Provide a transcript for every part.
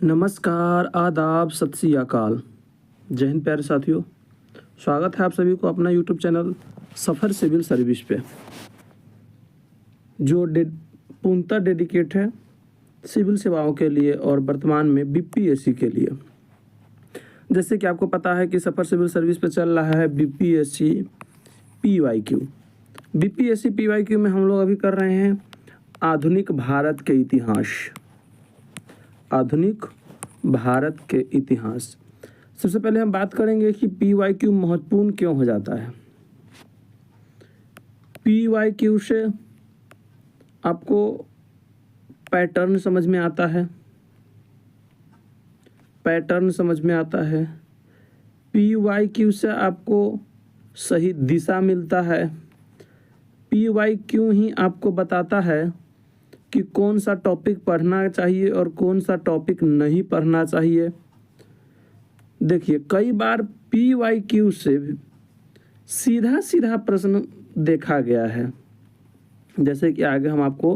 नमस्कार, आदाब, सत श्री अकाल। जय हिंद प्यारे साथियों। स्वागत है आप सभी को अपना यूट्यूब चैनल सफ़र सिविल सर्विस पे, जो पूर्णतः डेडिकेट है सिविल सेवाओं के लिए और वर्तमान में बीपीएससी के लिए। जैसे कि आपको पता है कि सफ़र सिविल सर्विस पे चल रहा है बीपीएससी पीवाईक्यू। बीपीएससी पीवाईक्यू में हम लोग अभी कर रहे हैं आधुनिक भारत के इतिहास। आधुनिक भारत के इतिहास। सबसे पहले हम बात करेंगे कि पीवाईक्यू महत्वपूर्ण क्यों हो जाता है। पीवाईक्यू से आपको पैटर्न समझ में आता है। पीवाईक्यू से आपको सही दिशा मिलता है। पीवाईक्यू ही आपको बताता है कि कौन सा टॉपिक पढ़ना चाहिए और कौन सा टॉपिक नहीं पढ़ना चाहिए। देखिए, कई बार पीवाईक्यू से सीधा सीधा प्रश्न देखा गया है, जैसे कि आगे हम आपको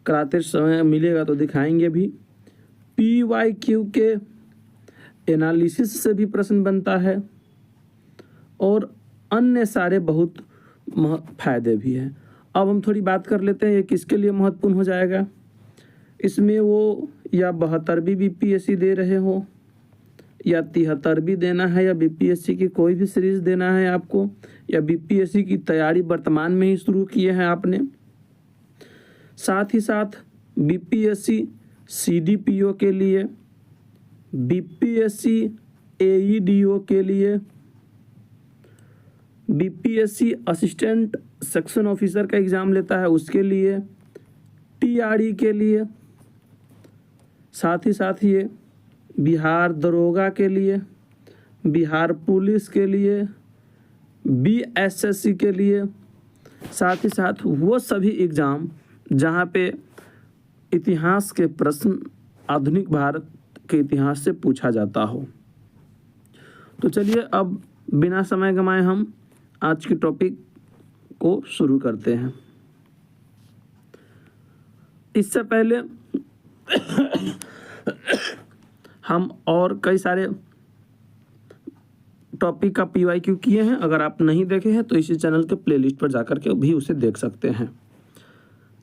कराते समय मिलेगा तो दिखाएंगे भी। पीवाईक्यू के एनालिसिस से भी प्रश्न बनता है और अन्य सारे बहुत फायदे भी हैं। अब हम थोड़ी बात कर लेते हैं ये किसके लिए महत्वपूर्ण हो जाएगा। इसमें वो या 72वीं बीपीएससी दे रहे हो, या 73वीं देना है, या बीपीएससी की कोई भी सीरीज देना है आपको, या बीपीएससी की तैयारी वर्तमान में ही शुरू किए हैं आपने। साथ ही साथ बीपीएससी सीडीपीओ के लिए, बीपीएससी एईडीओ के लिए, बीपीएससी असिस्टेंट सेक्शन ऑफिसर का एग्ज़ाम लेता है उसके लिए, टीआरई के लिए, साथ ही साथ ये बिहार दरोगा के लिए, बिहार पुलिस के लिए, बीएसएससी के लिए, साथ ही साथ वो सभी एग्ज़ाम जहाँ पे इतिहास के प्रश्न आधुनिक भारत के इतिहास से पूछा जाता हो। तो चलिए अब बिना समय गंवाए हम आज की टॉपिक को शुरू करते हैं। इससे पहले हम और कई सारे टॉपिक का पीवाईक्यू किए हैं। अगर आप नहीं देखे हैं तो इसी चैनल के प्लेलिस्ट पर जाकर के भी उसे देख सकते हैं।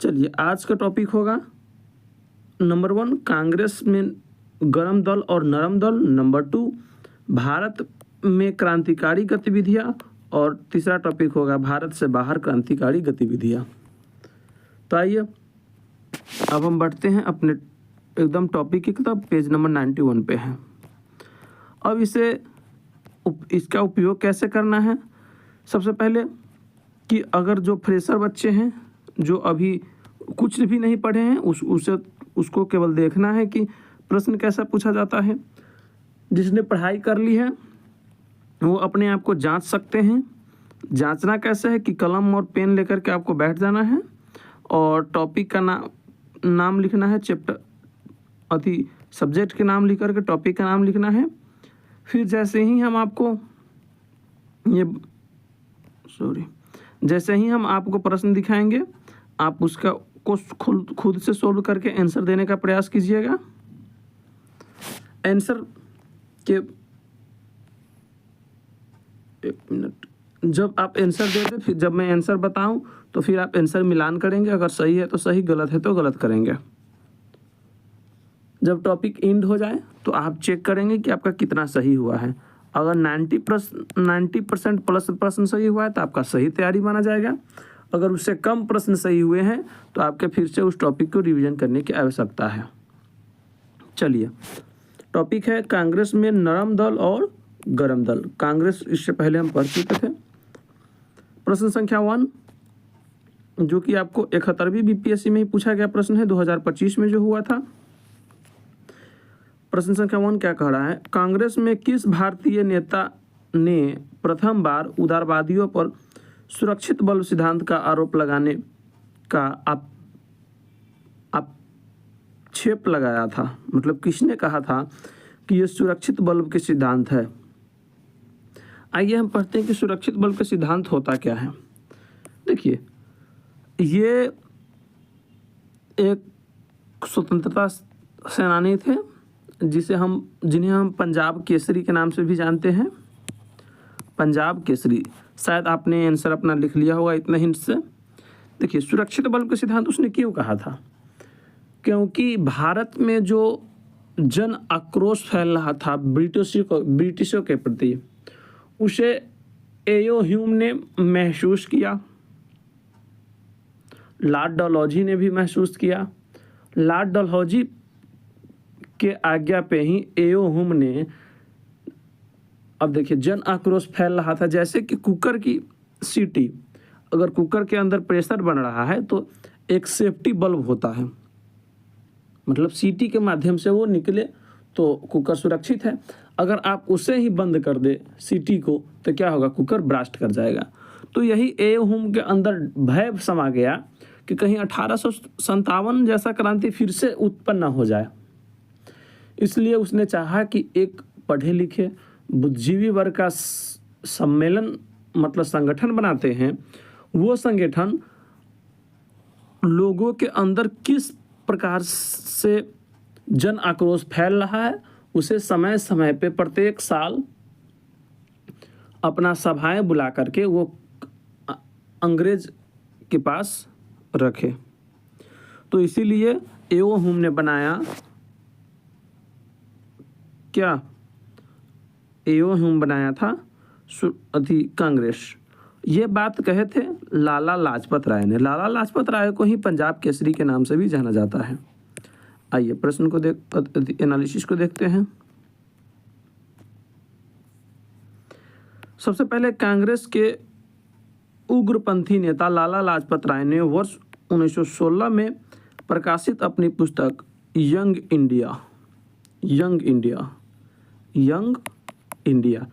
चलिए, आज का टॉपिक होगा नंबर 1 कांग्रेस में गरम दल और नरम दल, नंबर 2 भारत में क्रांतिकारी गतिविधियां, और तीसरा टॉपिक होगा भारत से बाहर क्रांतिकारी गतिविधियां। तो आइए अब हम बढ़ते हैं अपने एकदम टॉपिक की किताब, पेज नंबर 91 पे है। अब इसका उपयोग कैसे करना है। सबसे पहले कि अगर जो फ्रेशर बच्चे हैं जो अभी कुछ भी नहीं पढ़े हैं उसको केवल देखना है कि प्रश्न कैसा पूछा जाता है। जिसने पढ़ाई कर ली है वो अपने आप को जांच सकते हैं। जांचना कैसे है कि कलम और पेन लेकर के आपको बैठ जाना है और टॉपिक का नाम लिखना है, चैप्टर सब्जेक्ट के नाम लिख करके टॉपिक का नाम लिखना है। फिर जैसे ही हम आपको प्रश्न दिखाएंगे, आप उसका को खुद से सोल्व करके आंसर देने का प्रयास कीजिएगा। आंसर के एक मिनट, जब आप आंसर दे दें, फिर जब मैं आंसर बताऊं तो फिर आप आंसर मिलान करेंगे। अगर सही है तो सही, गलत है तो गलत करेंगे। जब टॉपिक एंड हो जाए तो आप चेक करेंगे कि आपका कितना सही हुआ है। अगर 90% प्लस प्रश्न सही हुआ है तो आपका सही तैयारी माना जाएगा। अगर उससे कम प्रश्न सही हुए हैं तो आपके फिर से उस टॉपिक को रिवीजन करने की आवश्यकता है। चलिए, टॉपिक है कांग्रेस में नरम दल और गरम दल। कांग्रेस इससे पहले हम पढ़ चुके थे। प्रश्न संख्या 1, जो कि आपको 71वीं बीपीएससी में ही पूछा गया प्रश्न है, 2025 में जो हुआ था। प्रश्न संख्या 1 क्या कह रहा है। कांग्रेस में किस भारतीय नेता ने प्रथम बार उदारवादियों पर सुरक्षित बल्ब सिद्धांत का आरोप लगाने का आक्षेप लगाया था। मतलब किसने कहा था कि यह सुरक्षित बल्ब के सिद्धांत है। आइए हम पढ़ते हैं कि सुरक्षित बल्ब का सिद्धांत होता क्या है। देखिए, ये एक स्वतंत्रता सेनानी थे जिन्हें हम पंजाब केसरी के नाम से भी जानते हैं। पंजाब केसरी, शायद आपने आंसर अपना लिख लिया होगा इतना हिंट से। देखिए, सुरक्षित बल्ब का सिद्धांत उसने क्यों कहा था? क्योंकि भारत में जो जन आक्रोश फैल रहा था ब्रिटिशों के प्रति, उसे एओ ह्यूम ने महसूस किया, लॉर्ड डलहौजी ने भी महसूस किया। लॉर्ड डलहौजी के आज्ञा पे ही एओ ह्यूम ने, अब देखिए, जन आक्रोश फैल रहा था, जैसे कि कुकर की सीटी, अगर कुकर के अंदर प्रेशर बन रहा है तो एक सेफ्टी बल्ब होता है, मतलब सीटी के माध्यम से वो निकले तो कुकर सुरक्षित है। अगर आप उसे ही बंद कर दे सीटी को तो क्या होगा, कुकर ब्रास्ट कर जाएगा। तो यही एओ ह्यूम के अंदर भय समा गया कि कहीं 1857 जैसा क्रांति फिर से उत्पन्न हो जाए। इसलिए उसने चाहा कि एक पढ़े लिखे बुद्धिजीवी वर्ग का सम्मेलन, मतलब संगठन बनाते हैं, वो संगठन लोगों के अंदर किस प्रकार से जन आक्रोश फैल रहा है उसे समय समय पे प्रत्येक साल अपना सभाएं बुला करके वो अंग्रेज के पास रखे। तो इसीलिए एओ ह्यूम ने बनाया क्या, एओ ह्यूम बनाया था कांग्रेस। ये बात कहे थे लाला लाजपत राय ने। लाला लाजपत राय को ही पंजाब केसरी के नाम से भी जाना जाता है। आइए प्रश्न को एनालिसिस को देखते हैं। सबसे पहले कांग्रेस के उग्रपंथी नेता लाला लाजपत राय ने वर्ष 1916 में प्रकाशित अपनी पुस्तक यंग इंडिया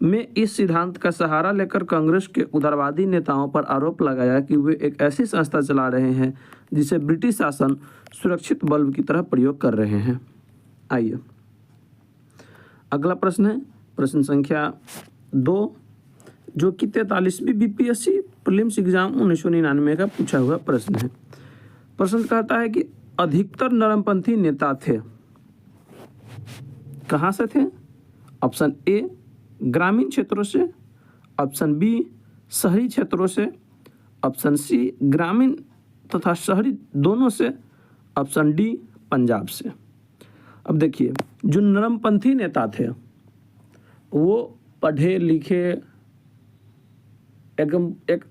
में इस सिद्धांत का सहारा लेकर कांग्रेस के उदारवादी नेताओं पर आरोप लगाया कि वे एक ऐसी संस्था चला रहे हैं जिसे ब्रिटिश शासन सुरक्षित बल्ब की तरह प्रयोग कर रहे हैं। आइए अगला प्रश्न है प्रश्न संख्या 2, जो कि 43वीं बीपीएससी प्रीलिम्स एग्जाम 1999 का पूछा हुआ प्रश्न है। प्रश्न कहता है कि अधिकतर नरमपंथी नेता थे, कहाँ से थे? ऑप्शन ए ग्रामीण क्षेत्रों से, ऑप्शन बी शहरी क्षेत्रों से, ऑप्शन सी ग्रामीण तथा शहरी दोनों से, ऑप्शन डी पंजाब से। अब देखिए, जो नरमपंथी नेता थे वो पढ़े लिखे एक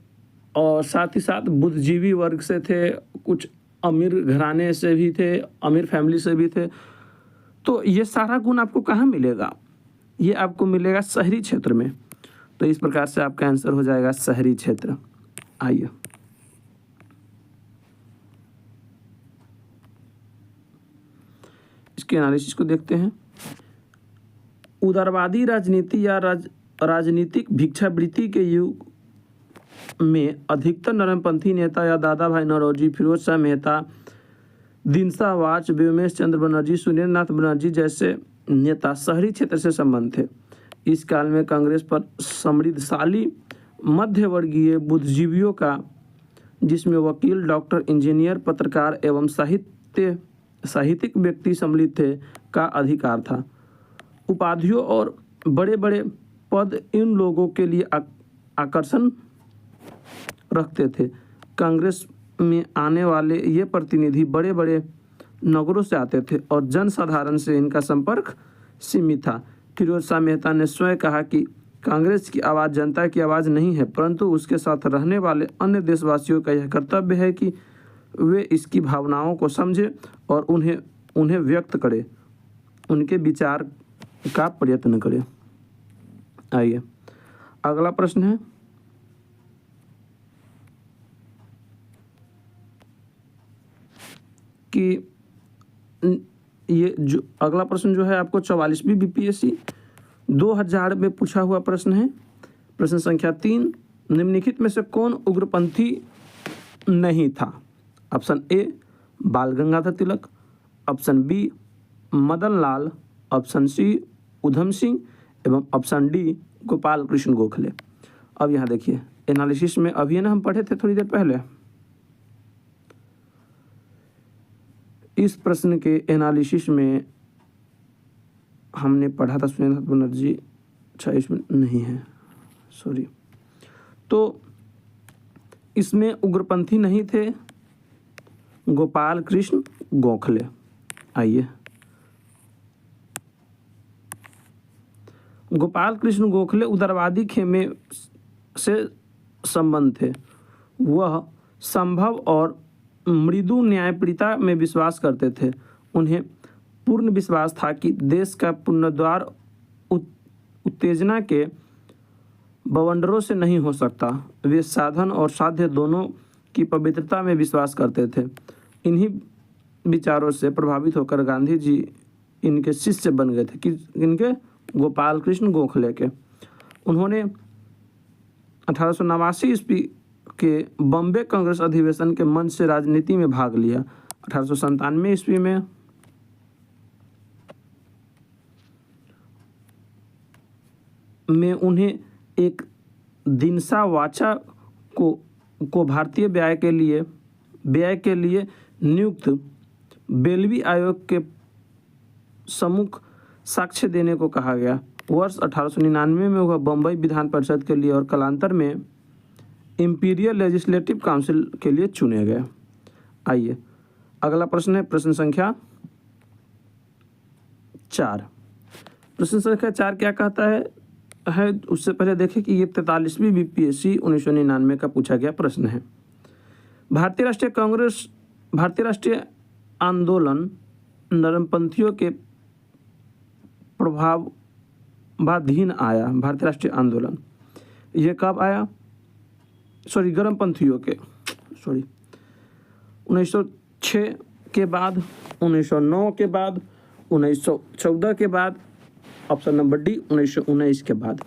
और साथ ही साथ बुद्धिजीवी वर्ग से थे, कुछ अमीर घराने से भी थे, अमीर फैमिली से भी थे। तो ये सारा गुण आपको कहाँ मिलेगा? ये आपको मिलेगा शहरी क्षेत्र में। तो इस प्रकार से आपका आंसर हो जाएगा शहरी क्षेत्र। आइए इसके एनालिसिस को देखते हैं। उदारवादी राजनीति या राजनीतिक भिक्षावृत्ति के युग में अधिकतर नरमपंथी नेता या दादा भाई नौरोजी, फिरोज शाह मेहता, दीनशाह वाच, व्योमेश चंद्र बनर्जी, सुरेंद्र नाथ बनर्जी जैसे नेता शहरी क्षेत्र से संबंध थे। इस काल में कांग्रेस पर समृद्धशाली मध्यवर्गीय बुद्धिजीवियों का, जिसमें वकील, डॉक्टर, इंजीनियर, पत्रकार एवं साहित्यिक व्यक्ति सम्मिलित थे, का अधिकार था। उपाधियों और बड़े बड़े पद इन लोगों के लिए आकर्षण रखते थे। कांग्रेस में आने वाले ये प्रतिनिधि बड़े बड़े नगरों से आते थे और जनसाधारण से इनका संपर्क सीमित था। फिरोज शाह मेहता ने स्वयं कहा कि कांग्रेस की आवाज़ जनता की आवाज़ नहीं है, परंतु उसके साथ रहने वाले अन्य देशवासियों का यह कर्तव्य है कि वे इसकी भावनाओं को समझें और उन्हें व्यक्त करें, उनके विचार का प्रयत्न करें। आइए अगला प्रश्न है कि ये जो अगला प्रश्न जो है आपको 44वीं बीपीएससी 2000 में पूछा हुआ प्रश्न है। प्रश्न संख्या 3, निम्नलिखित में से कौन उग्रपंथी नहीं था? ऑप्शन ए बाल गंगाधर तिलक, option B Madan Lal, option C Udham Singh एवं ऑप्शन डी गोपाल कृष्ण गोखले। अब यहाँ देखिए एनालिसिस में अभी ना हम पढ़े थे थोड़ी देर पहले, इस प्रश्न के एनालिसिस में हमने पढ़ा था सुरेंद्र बनर्जी, अच्छा इसमें नहीं है, सॉरी। तो इसमें उग्रपंथी नहीं थे गोपाल कृष्ण गोखले। आइए, गोपाल कृष्ण गोखले उदारवादी खेमे से संबंध थे। वह संभव और मृदु न्यायप्रियता में विश्वास करते थे। उन्हें पूर्ण विश्वास था कि देश का पुनरुद्धार उत्तेजना के बवंडरों से नहीं हो सकता। वे साधन और साध्य दोनों की पवित्रता में विश्वास करते थे। इन्हीं विचारों से प्रभावित होकर गांधी जी इनके शिष्य बन गए थे। कि इनके गोपाल कृष्ण गोखले के। उन्होंने 1889 ईस्वी के बॉम्बे कांग्रेस अधिवेशन के मंच से राजनीति में भाग लिया। 1897 ईस्वी में उन्हें एक दिनसा वाचा को भारतीय व्यय के लिए नियुक्त बेलवी आयोग के सम्मुख साक्ष्य देने को कहा गया। वर्ष 1899 में वह बम्बई विधान परिषद के लिए और कालांतर में इंपीरियल लेजिस्लेटिव काउंसिल के लिए चुने गए। आइए, अगला प्रश्न है प्रश्न संख्या 4। प्रश्न संख्या 4 क्या कहता है उससे पहले देखें कि ये 43वीं बीपीएससी 1999 का पूछा गया प्रश्न है। भारतीय राष्ट्रीय आंदोलन नरमपंथियों के प्रभावाधीन आया। भारतीय राष्ट्रीय आंदोलन ये कब आया? गर्मपंथियों के 1906 के बाद, 1909 के बाद, 1914 के बाद, ऑप्शन नंबर डी 1919 के बाद।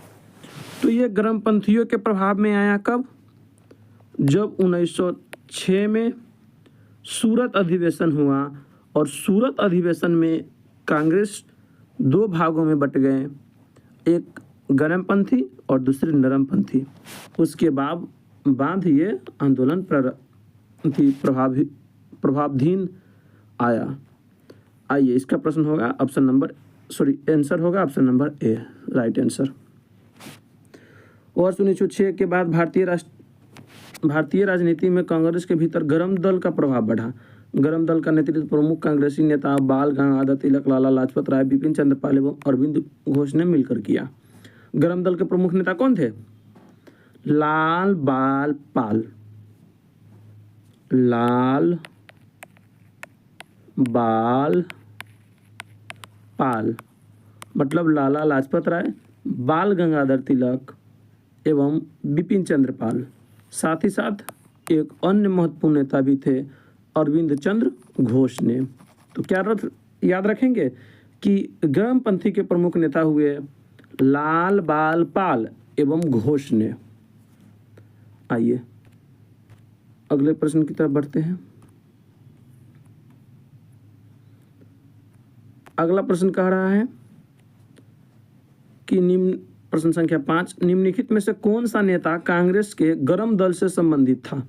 तो ये गर्मपंथियों के प्रभाव में आया कब? जब 1906 में सूरत अधिवेशन हुआ और सूरत अधिवेशन में कांग्रेस 2 भागों में बट गए, एक गर्मपंथी और दूसरे नरमपंथी। उसके बाद ये आंदोलन प्रभावाधीन आया। आइए, इसका प्रश्न होगा आंसर होगा ऑप्शन नंबर ए, राइट आंसर। वर्ष 1906 के बाद भारतीय राजनीति में कांग्रेस के भीतर गरम दल का प्रभाव बढ़ा। गरम दल का नेतृत्व प्रमुख कांग्रेसी नेता बाल गंगाधर तिलक, लाला लाजपत राय, बिपिन चंद्र पाल एवं अरविंद घोष ने मिलकर किया। गरम दल के प्रमुख नेता कौन थे? लाल बाल पाल मतलब लाला लाजपत राय, बाल गंगाधर तिलक एवं बिपिन चंद्र पाल। साथ ही साथ एक अन्य महत्वपूर्ण नेता भी थे, अरविंद चंद्र घोष ने। तो क्या याद रखेंगे कि गर्मपंथी के प्रमुख नेता हुए लाल बाल पाल एवं घोष ने। आइए, अगले प्रश्न की तरफ बढ़ते हैं। अगला प्रश्न कह रहा है कि प्रश्न संख्या 5, निम्नलिखित में से कौन सा नेता कांग्रेस के गरम दल से संबंधित था?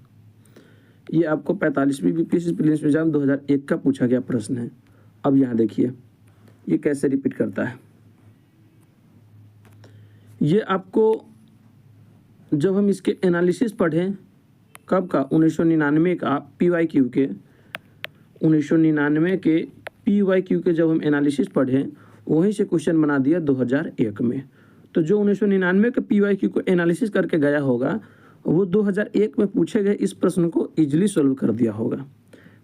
ये आपको 45वीं बीपीएससी प्रीलिम्स एग्जाम 2001 का पूछा गया प्रश्न है। अब यहाँ देखिए ये कैसे रिपीट करता है। ये आपको जब हम इसके एनालिसिस पढ़ें, कब का? 1999 का PYQ के 1999 के PYQ के जब हम एनालिसिस पढ़ें, वहीं से क्वेश्चन बना दिया 2001 में। तो जो 1999 के PYQ को एनालिसिस करके गया होगा, वो 2001 में पूछे गए इस प्रश्न को इजीली सॉल्व कर दिया होगा।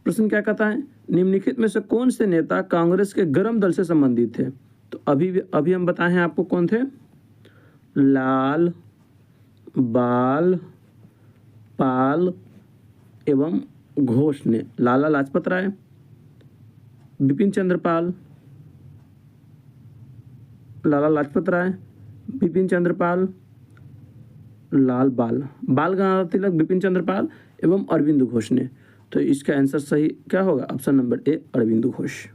प्रश्न क्या कहता है? निम्नलिखित में से कौन से नेता कांग्रेस के गरम दल से संबंधित थे? तो अभी हम बताए हैं आपको कौन थे। लाल बाल पाल एवं घोष ने। लाला लाजपत राय, बिपिन चंद्र पाल, लाला लाजपत राय, बिपिन चंद्र पाल, बाल गंगाधर तिलक, बिपिन चंद्र पाल एवं अरविंद घोष ने। तो इसका आंसर सही क्या होगा? Option number A, Arvind Ghosh.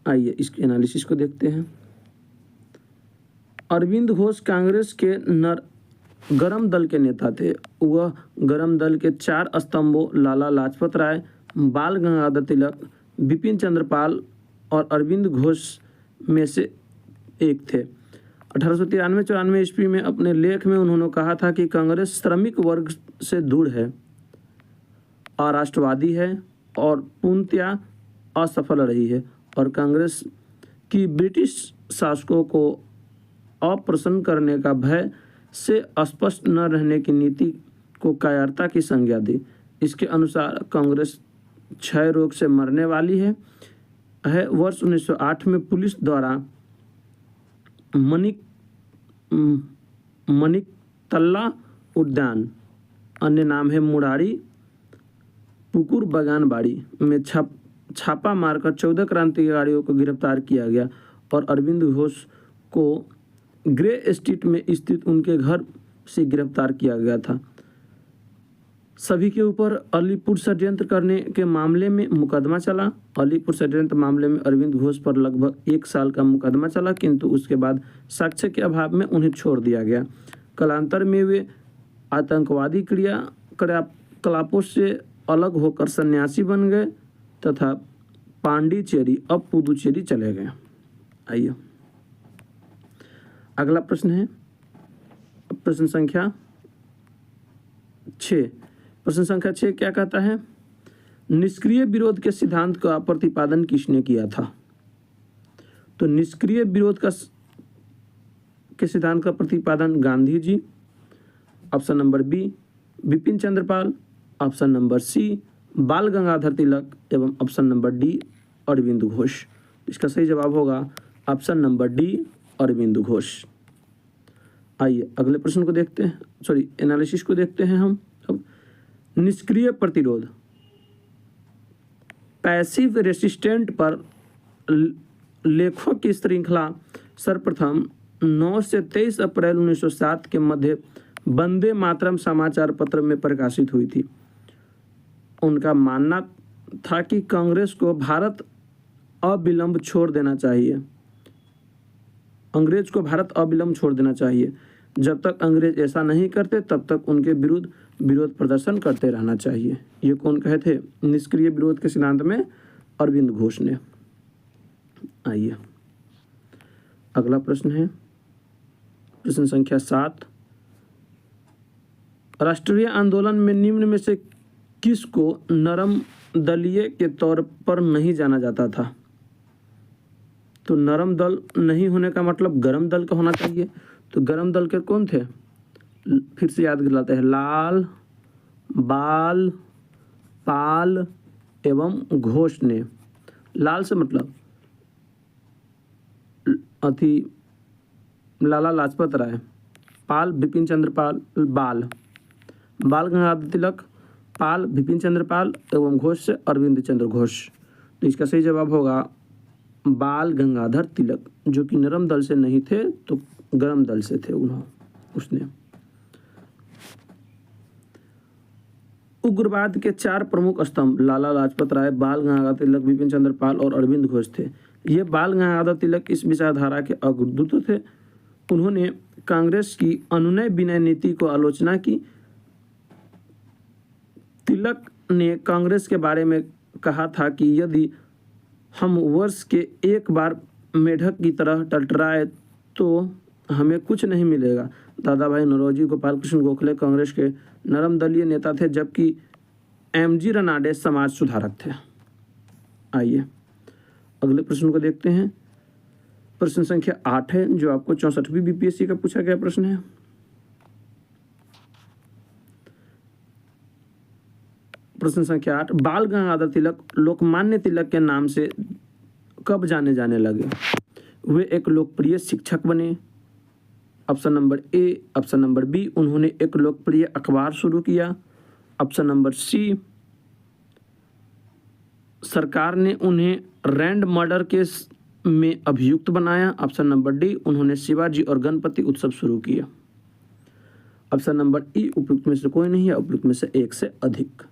आइए इसके एनालिसिस को देखते हैं। अरविंद घोष कांग्रेस के गरम दल के नेता थे। वह गरम दल के 4 स्तंभों लाला लाजपत राय, बाल गंगाधर तिलक, बिपिन चंद्र पाल और अरविंद घोष में से एक थे। 1893-94 ईस्वी में अपने लेख में उन्होंने कहा था कि कांग्रेस श्रमिक वर्ग से दूर है, अराष्ट्रवादी है और पूर्णतया असफल रही है और कांग्रेस की ब्रिटिश शासकों को अप्रसन्न करने का भय से स्पष्ट न रहने की नीति को कायरता की संज्ञा दी। इसके अनुसार कांग्रेस क्षय रोग से मरने वाली है। वर्ष 1908 में पुलिस द्वारा मणिकतल्ला उद्यान, अन्य नाम है मुरारी पुकुर बगान बाड़ी में छापा मारकर 14 क्रांतिकारियों को गिरफ्तार किया गया और अरविंद घोष को ग्रे स्ट्रीट में स्थित उनके घर से गिरफ्तार किया गया था। सभी के ऊपर अलीपुर षड्यंत्र करने के मामले में मुकदमा चला। अलीपुर षड्यंत्र मामले में अरविंद घोष पर लगभग 1 साल का मुकदमा चला, किंतु उसके बाद साक्ष्य के अभाव में उन्हें छोड़ दिया गया। कालांतर में वे आतंकवादी क्रियाकलापों से अलग होकर सन्यासी बन गए तथा पांडिचेरी अब पुदुचेरी चले गए। आइए अगला प्रश्न है प्रश्न संख्या 6। प्रश्न संख्या 6 क्या कहता है? निष्क्रिय विरोध के सिद्धांत का प्रतिपादन किसने किया था? तो निष्क्रिय विरोध के सिद्धांत का प्रतिपादन Gandhi ji, option number B Bipin Chandra Pal, option number C Bal Gangadhar Tilak एवं option number D Arvind Ghosh. इसका सही जवाब होगा option number D Arvind Ghosh. आइए अगले प्रश्न को देखते हैं, एनालिसिस को देखते हैं हम अब। निष्क्रिय प्रतिरोध पैसिव रेसिस्टेंट पर लेखों की श्रृंखला सर्वप्रथम 9 से 23 अप्रैल 1907 के मध्य वंदे मातरम समाचार पत्र में प्रकाशित हुई थी। उनका मानना था कि कांग्रेस को भारत अविलंब छोड़ देना चाहिए, अंग्रेज को भारत अविलंब छोड़ देना चाहिए। जब तक अंग्रेज ऐसा नहीं करते तब तक उनके विरुद्ध विरोध प्रदर्शन करते रहना चाहिए। ये कौन कहे थे? निष्क्रिय विरोध के सिद्धांत में अरविंद घोष ने। आइए अगला प्रश्न है प्रश्न संख्या 7। राष्ट्रीय आंदोलन में निम्न में से किसको नरम दलीय के तौर पर नहीं जाना जाता था? तो नरम दल नहीं होने का मतलब गरम दल का होना चाहिए। तो गरम दल के कौन थे? फिर से याद दिलाते हैं, लाल, बाल, पाल एवं घोष ने। लाल से मतलब लाला लाजपत राय, पाल बिपिन चंद्र पाल, बाल गंगाधर तिलक, पाल बिपिन चंद्र पाल एवं घोष से अरविंद चंद्र घोष। तो इसका सही जवाब होगा बाल गंगाधर तिलक, जो कि नरम दल से नहीं थे तो गरम दल से थे उसने। उग्रवाद के 4 प्रमुख स्तंभ लाला लाजपत राय, बाल गंगाधर तिलक, बिपिन चंद्र पाल और अरविंद घोष थे। ये बाल गंगाधर तिलक इस विचारधारा के अग्रदूत थे। उन्होंने कांग्रेस की अनुनय विनय नीति को आलोचना की। तिलक ने कांग्रेस के बारे में कहा था कि यदि हम वर्ष के एक बार मेढक की तरह टटराए तो हमें कुछ नहीं मिलेगा। दादा भाई नौरोजी गोपाल कृष्ण गोखले कांग्रेस के नरम दलीय नेता थे, जबकि एमजी रनाडे समाज सुधारक थे। आइए अगले प्रश्न को देखते हैं। प्रश्न संख्या 8 है, जो आपको 64वीं बीपीएससी का पूछा गया प्रश्न है। प्रश्न संख्या 8, बाल गंगाधर तिलक लोकमान्य तिलक के नाम से कब जाने लगे? वे एक लोकप्रिय शिक्षक बने, option number A. Option number B, उन्होंने एक लोकप्रिय अखबार शुरू किया। ऑप्शन नंबर सी, सरकार ने उन्हें रैंड मर्डर केस में अभियुक्त बनाया। ऑप्शन नंबर डी, उन्होंने शिवाजी और गणपति उत्सव शुरू किया। ऑप्शन नंबर ई, उपयुक्त में से कोई नहीं है, उपयुक्त में से एक से अधिक।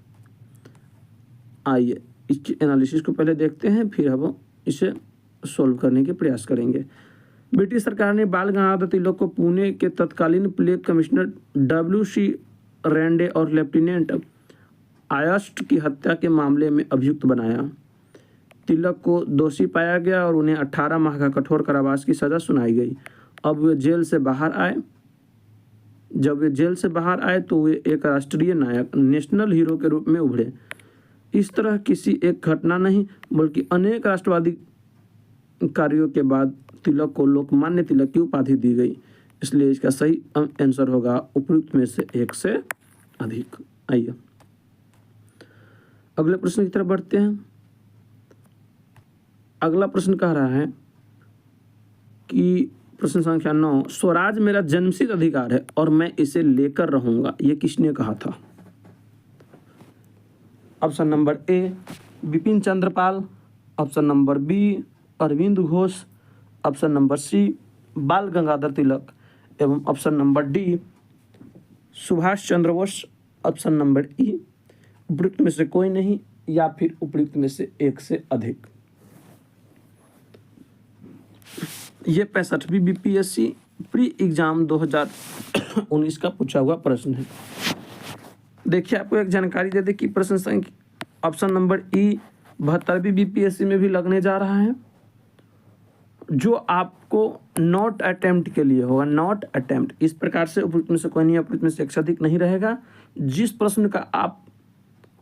आइए इसकी एनालिसिस को पहले देखते हैं, फिर हम इसे सॉल्व करने के प्रयास करेंगे। ब्रिटिश सरकार ने बाल गंगाधर तिलक को पुणे के तत्कालीन प्लेग कमिश्नर W.C. रैंडे और लेफ्टिनेंट आयस्ट की हत्या के मामले में अभियुक्त बनाया। तिलक को दोषी पाया गया और उन्हें 18 माह का कठोर कारावास की सजा सुनाई गई। अब वे जेल से बाहर आए। जब वे जेल से बाहर आए तो वे एक राष्ट्रीय नायक, नेशनल हीरो के रूप में उभरे। इस तरह किसी एक घटना नहीं बल्कि अनेक राष्ट्रवादी कार्यों के बाद तिलक को लोकमान्य तिलक की उपाधि दी गई। इसलिए इसका सही आंसर होगा उपयुक्त में से एक से अधिक। आइए अगले प्रश्न की तरफ बढ़ते हैं। अगला प्रश्न कह रहा है कि प्रश्न संख्या 9, स्वराज मेरा जन्मसिद्ध अधिकार है और मैं इसे लेकर रहूंगा, ये किसने कहा था? Option number A Bipin Chandrapal, option number B Arvind Ghosh, option number C Bal Gangadhar Tilak एवं option number D Subhash Chandra Bose. Option number E उपयुक्त में से कोई नहीं या फिर उपयुक्त में से एक से अधिक। ये 65वीं बीपीएससी प्री एग्जाम 2019 का पूछा हुआ प्रश्न है। देखिए आपको एक जानकारी दे दे कि प्रश्न संख्या ऑप्शन नंबर ई 72वीं बीपीएससी में भी लगने जा रहा है, जो आपको नॉट अटेम्प्ट के लिए होगा। नॉट अटेम्प्ट इस प्रकार से उपयुक्त में से कोई नहीं, उपयुक्त में से एक से अधिक नहीं रहेगा। जिस प्रश्न का आप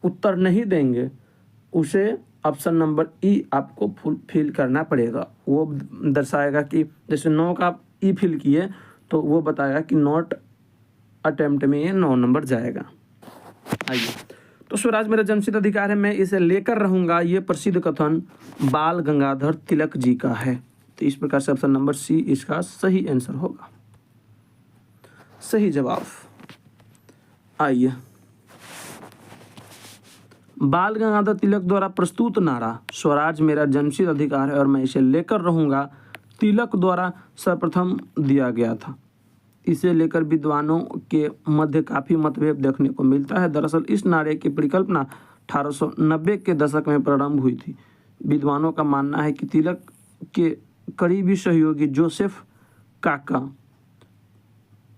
उत्तर नहीं देंगे उसे ऑप्शन नंबर ई आपको फुल फिल करना पड़ेगा। वो दर्शाएगा कि जैसे 9 का आप ई फिल किए तो वो बताएगा कि नॉट अटेम्प्ट में ये 9 नंबर जाएगा। आइए तो स्वराज मेरा जन्मसिद्ध अधिकार है, मैं इसे लेकर रहूंगा, ये प्रसिद्ध कथन बाल गंगाधर तिलक जी का है। तो इस प्रकार से ऑप्शन नंबर सी इसका सही आंसर होगा, सही जवाब। आइए बाल गंगाधर तिलक द्वारा प्रस्तुत नारा स्वराज मेरा जन्मसिद्ध अधिकार है और मैं इसे लेकर रहूंगा तिलक द्वारा सर्वप्रथम दिया गया था। इसे लेकर विद्वानों के मध्य काफ़ी मतभेद देखने को मिलता है। दरअसल इस नारे की परिकल्पना 1890 के दशक में प्रारंभ हुई थी। विद्वानों का मानना है कि तिलक के करीबी सहयोगी जोसेफ काका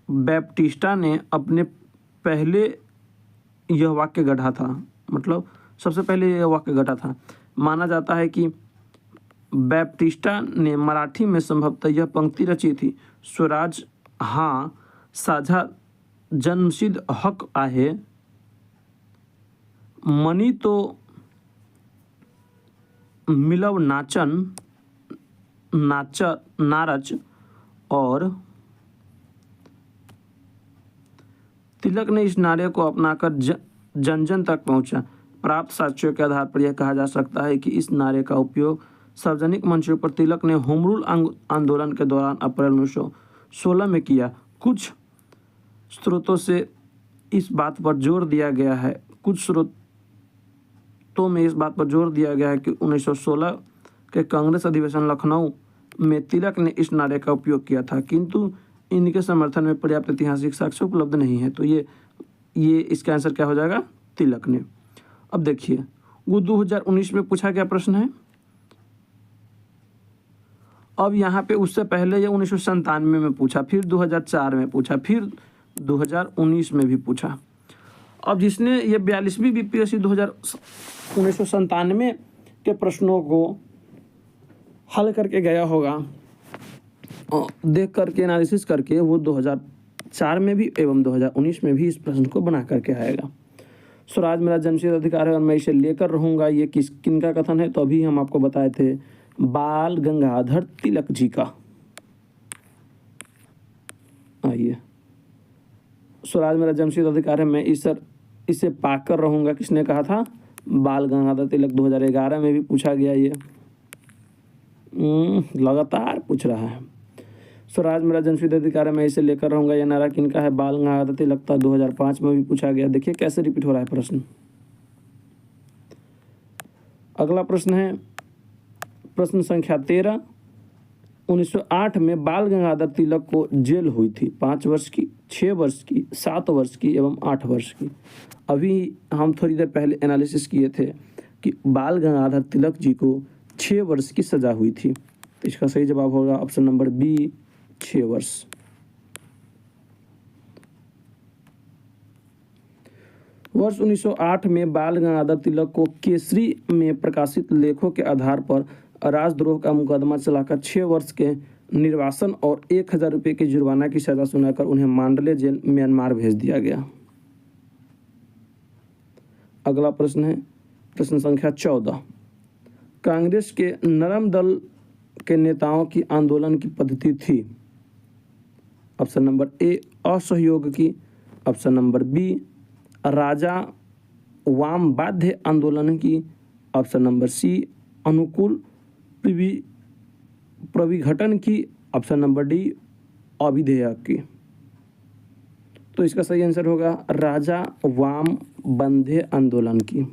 बैप्टिस्टा ने अपने पहले यह वाक्य गढ़ा था, मतलब सबसे पहले यह वाक्य गढ़ा था। माना जाता है कि बैप्टिस्टा ने मराठी में संभवतः यह पंक्ति रची थी, स्वराज हाँ साझा जन्मसिद्ध हक आहे, मनी तो मिलव नारच और तिलक ने इस नारे को अपनाकर जन जन तक पहुंचा। प्राप्त साक्ष्यों के आधार पर यह कहा जा सकता है कि इस नारे का उपयोग सार्वजनिक मंचों पर तिलक ने होम रूल आंदोलन के दौरान अप्रैल 1916 में किया। कुछ स्रोतों से इस बात पर जोर दिया गया है कि 1916 के कांग्रेस अधिवेशन लखनऊ में तिलक ने इस नारे का उपयोग किया था, किंतु इनके समर्थन में पर्याप्त ऐतिहासिक साक्ष्य उपलब्ध नहीं है। तो ये इसका आंसर क्या हो जाएगा? तिलक ने। अब देखिए वो 2019 में पूछा गया प्रश्न है। अब यहाँ पे उससे पहले ये 1997 में पूछा, फिर 2004 में पूछा, फिर 2019 में भी पूछा। अब जिसने ये 42वीं बीपीएससी 1997 के प्रश्नों को हल करके गया होगा, देख करके एनालिसिस करके, वो 2004 में भी एवं 2019 में भी इस प्रश्न को बना करके आएगा। स्वराज मेरा जन्मसिद्ध अधिकार है और मैं इसे लेकर रहूँगा, ये किनका कथन है? तो अभी हम आपको बताए थे बाल गंगाधर तिलक जी का। आइए स्वराज मेरा जन्मसिद्ध अधिकार है, मैं इसे पाकर रहूँगा, किसने कहा था? बाल गंगाधर तिलक। 2011 में भी पूछा गया, ये लगातार पूछ रहा है। स्वराज मेरा जन्मसिद्ध अधिकार है, मैं इसे लेकर रहूँगा, यह नारा किनका है? बाल गंगाधर तिलक था। 2005 में भी पूछा गया। देखिए कैसे रिपीट हो रहा है प्रश्न। अगला प्रश्न है प्रश्न संख्या 13। 1908 में बाल गंगाधर तिलक को जेल हुई थी 5 वर्ष की, 6 वर्ष की, 7 वर्ष की एवं 8 वर्ष की। अभी हम थोड़ी देर पहले एनालिसिस किए थे कि बाल गंगाधर तिलक जी को 6 वर्ष की सजा हुई थी। तो इसका सही जवाब होगा ऑप्शन नंबर बी, 6 वर्ष। वर्ष 1908 में बाल गंगाधर तिलक को केसरी में प्रकाशित लेखों के आधार पर राजद्रोह का मुकदमा चलाकर 6 वर्ष के निर्वासन और 1000 रुपये की जुर्माना की सजा सुनाकर उन्हें मांडले जेल म्यांमार भेज दिया गया। अगला प्रश्न है प्रश्न संख्या 14। कांग्रेस के नरम दल के नेताओं की आंदोलन की पद्धति थी। ऑप्शन नंबर ए असहयोग की, ऑप्शन नंबर बी राजा वाम बाध्य आंदोलन की, ऑप्शन नंबर सी अनुकूल प्रविघटन की, ऑप्शन नंबर डी अविधेयक की। तो इसका सही आंसर होगा राजा वाम बंध्य आंदोलन की।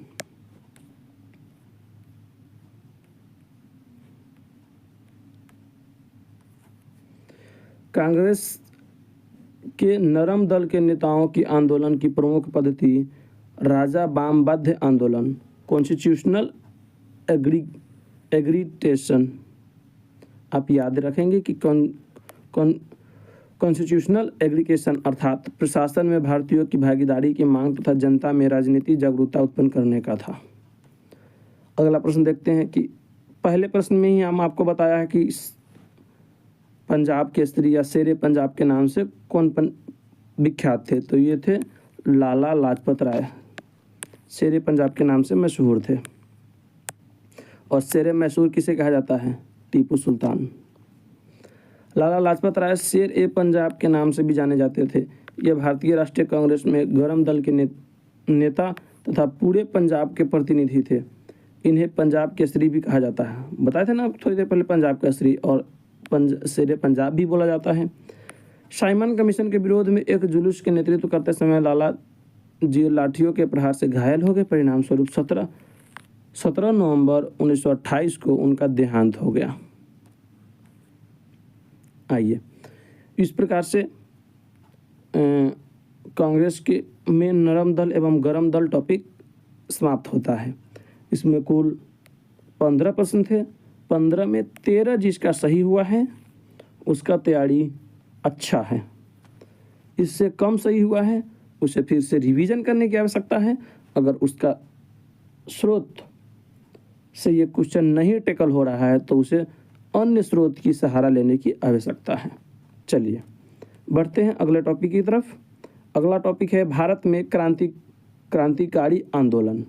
कांग्रेस के नरम दल के नेताओं की आंदोलन की प्रमुख पद्धति राजा वाम बाध्य आंदोलन, कॉन्स्टिट्यूशनल एग्रीटेशन। आप याद रखेंगे कि कॉन्स्टिट्यूशनल एग्रीगेशन अर्थात प्रशासन में भारतीयों की भागीदारी की मांग तथा जनता में राजनीतिक जागरूकता उत्पन्न करने का था। अगला प्रश्न देखते हैं कि पहले प्रश्न में ही हम आपको बताया है कि पंजाब केसरी या शेरे पंजाब के नाम से कौन विख्यात थे, तो ये थे लाला लाजपत राय। शेरे पंजाब के नाम से मशहूर थे। और शेरे मैसूर किसे कहा जाता है? टीपू सुल्तान। लाला लाजपत राय शेर ए पंजाब के नाम से भी जाने जाते थे। ये भारतीय राष्ट्रीय कांग्रेस में गरम दल के नेता तथा पूरे पंजाब के प्रतिनिधि थे। इन्हें पंजाब केसरी भी कहा जाता है। बताए थे ना थोड़ी देर पहले, पंजाब केसरी और शेरे पंजाब भी बोला जाता है। साइमन कमीशन के विरोध में एक जुलूस के नेतृत्व करते समय लाला जी लाठियों के प्रहार से घायल हो गए। परिणाम स्वरूप 17 नवंबर 1928 को उनका देहांत हो गया। आइए, इस प्रकार से कांग्रेस के में नरम दल एवं गरम दल टॉपिक समाप्त होता है। इसमें कुल 15 प्रश्न थे। 15 में 13 जिसका सही हुआ है उसका तैयारी अच्छा है। इससे कम सही हुआ है उसे फिर से रिवीजन करने की आवश्यकता है। अगर उसका स्रोत से ये क्वेश्चन नहीं टेकल हो रहा है तो उसे अन्य स्रोत की सहारा लेने की आवश्यकता है। चलिए बढ़ते हैं अगले टॉपिक की तरफ। अगला टॉपिक है भारत में क्रांतिकारी आंदोलन।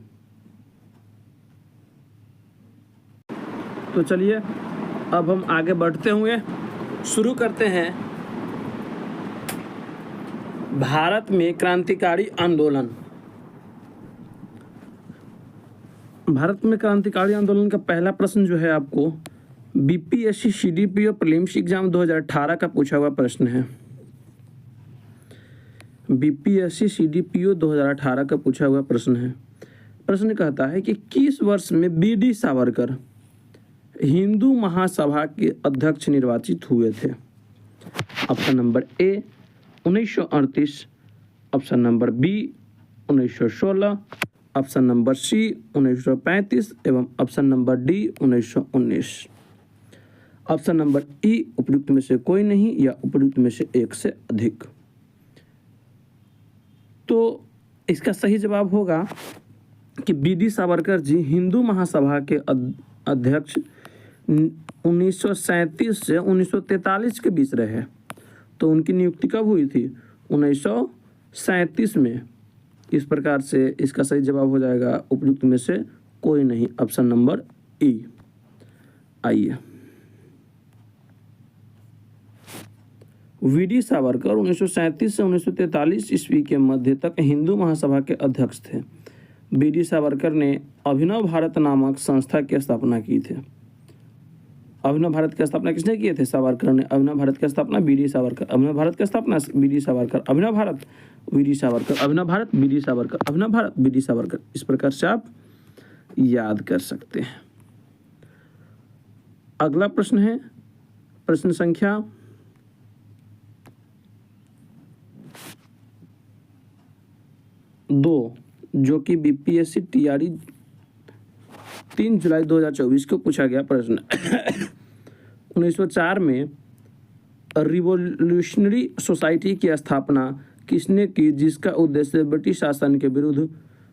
तो चलिए अब हम आगे बढ़ते हुए शुरू करते हैं भारत में क्रांतिकारी आंदोलन। भारत में क्रांतिकारी आंदोलन का पहला प्रश्न जो है आपको बीपीएससी सीडीपीओ प्रीलिम्स एग्जाम 2018 का पूछा हुआ प्रश्न है। बीपीएससी सीडीपीओ 2018 का पूछा हुआ प्रश्न है। प्रश्न कहता है कि किस वर्ष में बीडी सावरकर हिंदू महासभा के अध्यक्ष निर्वाचित हुए थे? Option number A 1938, option number B 1916, option number C 1935 एवं option number D 1919। Option number E उपयुक्त में से कोई नहीं या उपयुक्त में से एक से अधिक। तो इसका सही जवाब होगा कि बीडी सावरकर जी हिंदू महासभा के अध्यक्ष 1937 से 1943 के बीच रहे। तो उनकी नियुक्ति कब हुई थी? 1937 में। इस प्रकार से इसका सही जवाब हो जाएगा उपयुक्त में से कोई नहीं, ऑप्शन नंबर ई। आइए, वीडी सावरकर 1937 से 1943 ईस्वी के मध्य तक हिंदू महासभा के अध्यक्ष थे। बीडी सावरकर ने अभिनव भारत नामक संस्था की स्थापना की थी। अभिनव भारत की स्थापना किसने किए थे? सावरकर ने। अभिनव भारत की स्थापना बीडी सावरकर। अभिनव भारत की स्थापना बीडी सावरकर। अभिनव भारत बीडी सावरकर। अभिनव भारत बीडी सावरकर। अभिनव भारत बीडी सावरकर। इस प्रकार से आप याद कर सकते हैं। अगला प्रश्न है प्रश्न संख्या 2, जो कि बीपीएससी टीआरई 3 जुलाई 2024 को पूछा गया प्रश्न। 1904 में रिवोल्यूशनरी सोसाइटी की स्थापना किसने की जिसका उद्देश्य ब्रिटिश शासन के विरुद्ध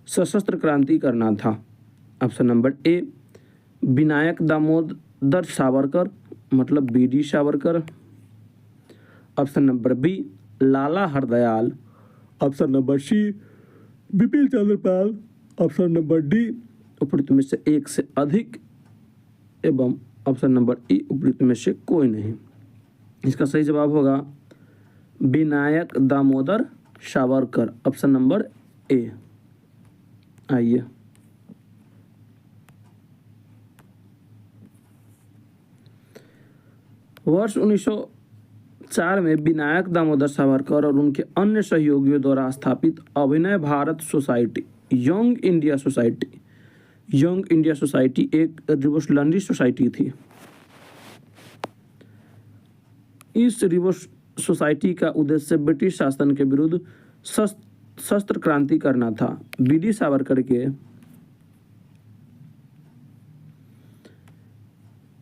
सशस्त्र क्रांति करना था? Option number A Vinayak Damodar Savarkar मतलब VD Savarkar. Option number B Lala Hardayal. Option number C Bipin Chandra Pal. Option number D उपरोक्त में से एक से अधिक एवं ऑप्शन नंबर ई उपरोक्त में से कोई नहीं। इसका सही जवाब होगा विनायक दामोदर सावरकर, ऑप्शन नंबर ए। आइए वर्ष 1904 में विनायक दामोदर सावरकर और उनके अन्य सहयोगियों द्वारा स्थापित Abhinav Bharat society Young India society एक रिवोल्यूशनरी सोसाइटी थी। इस रिवोल्यूशनरी सोसाइटी का उद्देश्य ब्रिटिश शासन के विरुद्ध सशस्त्र क्रांति करना था। बीडी सावरकर के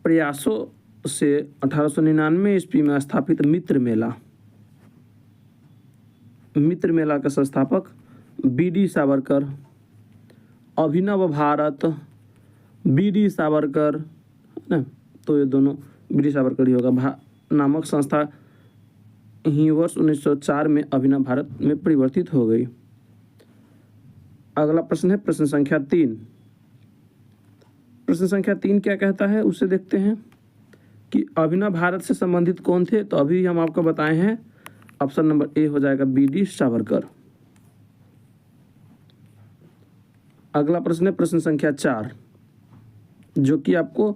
प्रयासों से 1899 ईस्वी में स्थापित मित्र मेला के संस्थापक बीडी सावरकर, अभिनव भारत बीडी सावरकर ना, तो ये दोनों बीडी सावरकर ही होगा नामक संस्था ही वर्ष 1904 में अभिनव भारत में परिवर्तित हो गई। अगला प्रश्न है प्रश्न संख्या 3। प्रश्न संख्या 3 क्या कहता है उसे देखते हैं कि अभिनव भारत से संबंधित कौन थे। तो अभी हम आपको बताए हैं ऑप्शन नंबर ए हो जाएगा बीडी सावरकर। अगला प्रश्न है प्रश्न संख्या 4 जो कि आपको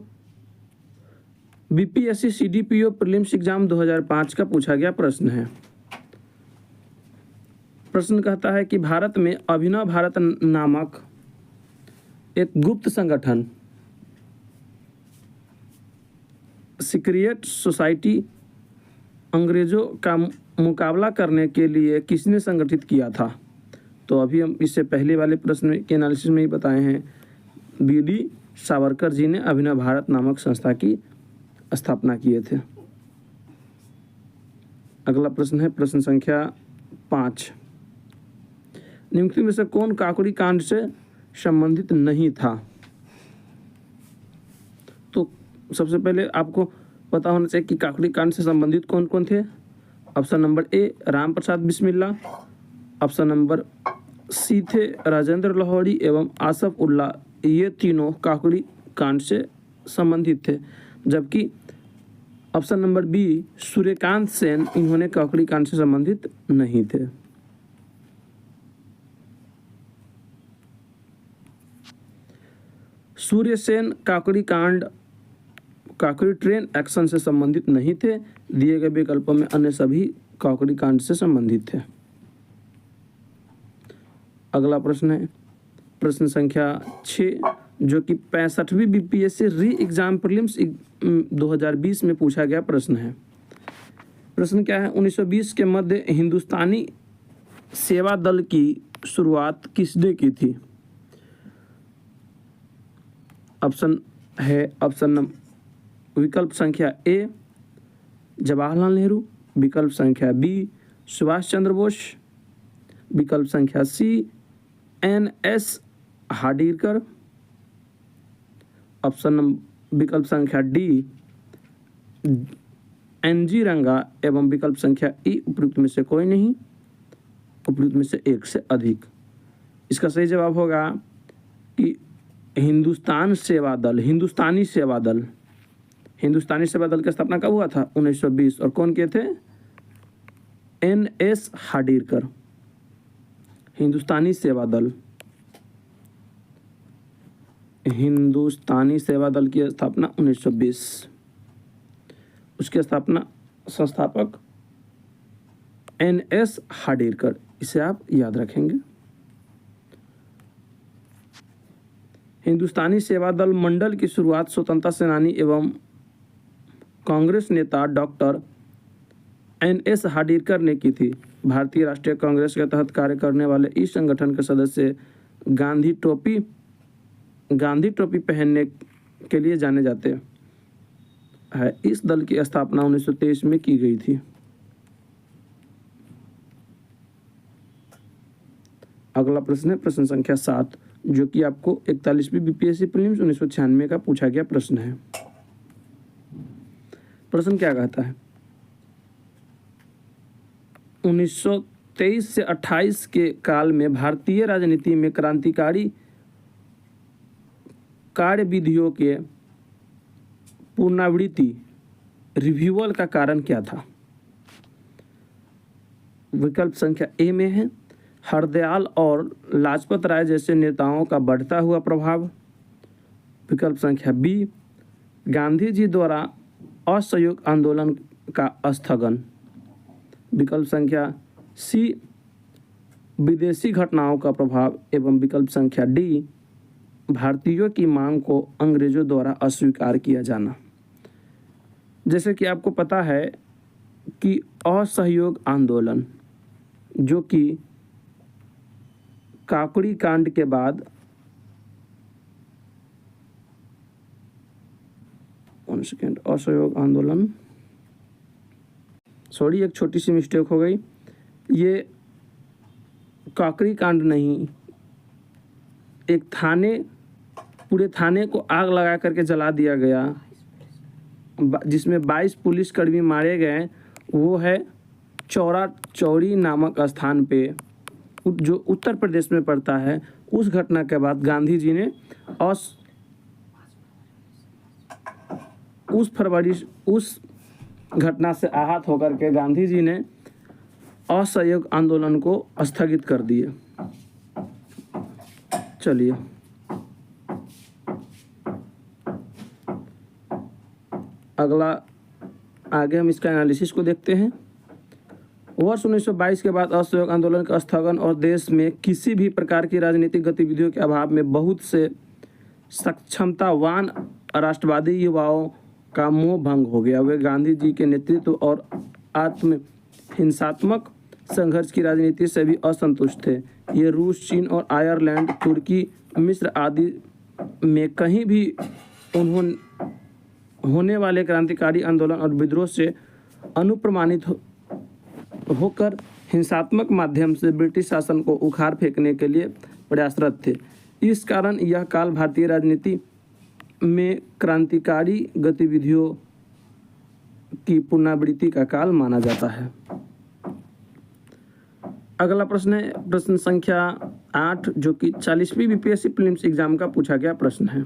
बीपीएससी सीडीपीओ प्रीलिम्स एग्जाम 2005 का पूछा गया प्रश्न है। प्रश्न कहता है कि भारत में अभिनव भारत नामक एक गुप्त संगठन सीक्रेट सोसाइटी अंग्रेजों का मुकाबला करने के लिए किसने संगठित किया था? तो अभी हम इससे पहले वाले प्रश्न के एनालिसिस में ही बताए हैं बीडी सावरकर जी ने अभिनव भारत नामक संस्था की स्थापना किए थे। अगला प्रश्न है प्रश्न संख्या 5। निम्नलिखित में से कौन काकोरी कांड से संबंधित नहीं था? तो सबसे पहले आपको पता होना चाहिए कि काकोरी कांड से संबंधित कौन कौन थे। Option number A Ram Prasad Bismilla, option number C थे राजेंद्र लाहौरी एवं आसफ उल्ला। ये तीनों काकोरी कांड से संबंधित थे, जबकि option number B Suryakant Sen इन्होंने काकोरी कांड से संबंधित नहीं थे। सूर्य सेन काकोरी ट्रेन एक्शन से संबंधित नहीं थे। दिए गए विकल्पों में अन्य सभी काकोरी कांड से संबंधित थे। अगला प्रश्न है प्रश्न संख्या 6 जो कि 65वीं बीपीएससी री एग्जाम प्रीलिम्स 2020 में पूछा गया प्रश्न है। प्रश्न क्या है? 1920 के मध्य हिंदुस्तानी सेवा दल की शुरुआत किसने की थी? विकल्प संख्या ए जवाहरलाल नेहरू, विकल्प संख्या बी सुभाष चंद्र बोस, विकल्प संख्या सी एन.एस. हार्डिकर, विकल्प संख्या डी एन.जी. रंगा एवं विकल्प संख्या ई उपयुक्त में से कोई नहीं, उपयुक्त में से एक से अधिक। इसका सही जवाब होगा कि हिंदुस्तानी सेवा दल की स्थापना कब हुआ था? 1920। और कौन किए थे? एन.एस. हार्डिकर। हिंदुस्तानी सेवा दल की स्थापना 1920। उसके संस्थापक एन.एस. हार्डिकर। इसे आप याद रखेंगे। हिंदुस्तानी सेवा दल मंडल की शुरुआत स्वतंत्रता सेनानी एवं कांग्रेस नेता डॉक्टर एन.एस. हार्डिकर ने की थी। भारतीय राष्ट्रीय कांग्रेस के तहत कार्य करने वाले इस संगठन के सदस्य गांधी टोपी पहनने के लिए जाने जाते हैं। इस दल की स्थापना 1923 में की गई थी। अगला प्रश्न है प्रश्न संख्या 7, जो कि आपको 41वीं बीपीएससी प्रीलिम्स 1996 का पूछा गया प्रश्न है। प्रश्न क्या कहता है, 1923 से 28 के काल में भारतीय राजनीति में क्रांतिकारी कार्यविधियों के पुनरावृत्ति रिव्यूअल का कारण क्या था? विकल्प संख्या ए में है हरदयाल और लाजपत राय जैसे नेताओं का बढ़ता हुआ प्रभाव। विकल्प संख्या बी, गांधी जी द्वारा असहयोग आंदोलन का स्थगन। विकल्प संख्या सी, विदेशी घटनाओं का प्रभाव। एवं विकल्प संख्या डी, भारतीयों की मांग को अंग्रेजों द्वारा अस्वीकार किया जाना। जैसे कि आपको पता है कि असहयोग आंदोलन, जो कि काकड़ी कांड के बाद असहयोग आंदोलन, सॉरी एक छोटी सी मिस्टेक हो गई, ये काकड़ी कांड नहीं, एक थाने, पूरे थाने को आग लगा करके जला दिया गया, जिसमें 22 पुलिसकर्मी मारे गए। वो है चौरी नामक स्थान पे, जो उत्तर प्रदेश में पड़ता है। उस घटना के बाद गांधी जी ने उस घटना से आहत होकर के गांधी जी ने असहयोग आंदोलन को स्थगित कर दिए। चलिए अगला, आगे हम इसका एनालिसिस को देखते हैं। वर्ष 1922 के बाद असहयोग आंदोलन का स्थगन और देश में किसी भी प्रकार की राजनीतिक गतिविधियों के अभाव में बहुत से सक्षमतावान राष्ट्रवादी युवाओं का मोह भंग हो गया। वे गांधी जी के नेतृत्व और हिंसात्मक संघर्ष की राजनीति से भी असंतुष्ट थे। ये रूस, चीन और आयरलैंड, तुर्की, मिस्र आदि में कहीं भी होने वाले क्रांतिकारी आंदोलन और विद्रोह से अनुप्रमाणित होकर हिंसात्मक माध्यम से ब्रिटिश शासन को उखाड़ फेंकने के लिए प्रयासरत थे। इस कारण यह काल भारतीय राजनीति में क्रांतिकारी गतिविधियों की पुनरावृत्ति का काल माना जाता है। अगला प्रश्न है प्रश्न संख्या 8, जो कि 40वीं बीपीएससी प्रीलिम्स एग्जाम का पूछा गया प्रश्न है।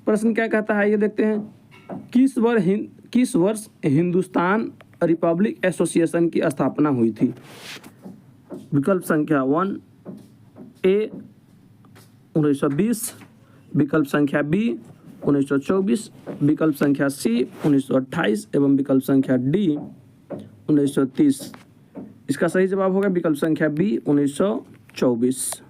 प्रश्न क्या कहता है ये देखते हैं। किस वर्ष हिंदुस्तान रिपब्लिक एसोसिएशन की स्थापना हुई थी? विकल्प संख्या 1 ए 1920, विकल्प संख्या बी 1924, विकल्प संख्या सी 1928 एवं विकल्प संख्या डी 1930। इसका सही जवाब होगा विकल्प संख्या बी 1924।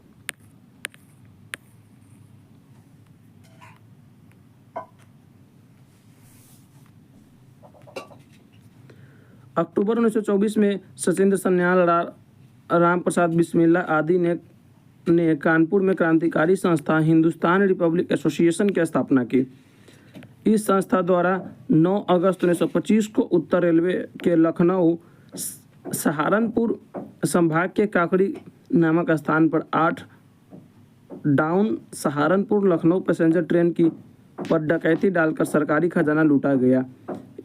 अक्टूबर 1924 में सचिंद्र सन्याल, राम प्रसाद बिस्मिल्ला आदि ने कानपुर में क्रांतिकारी संस्था हिंदुस्तान रिपब्लिक एसोसिएशन की स्थापना की। इस संस्था द्वारा 9 अगस्त 1925 को उत्तर रेलवे के लखनऊ सहारनपुर संभाग के काकड़ी नामक स्थान पर 8 down Saharanpur Lucknow passenger train की पर डकैती डालकर सरकारी खजाना लूटा गया।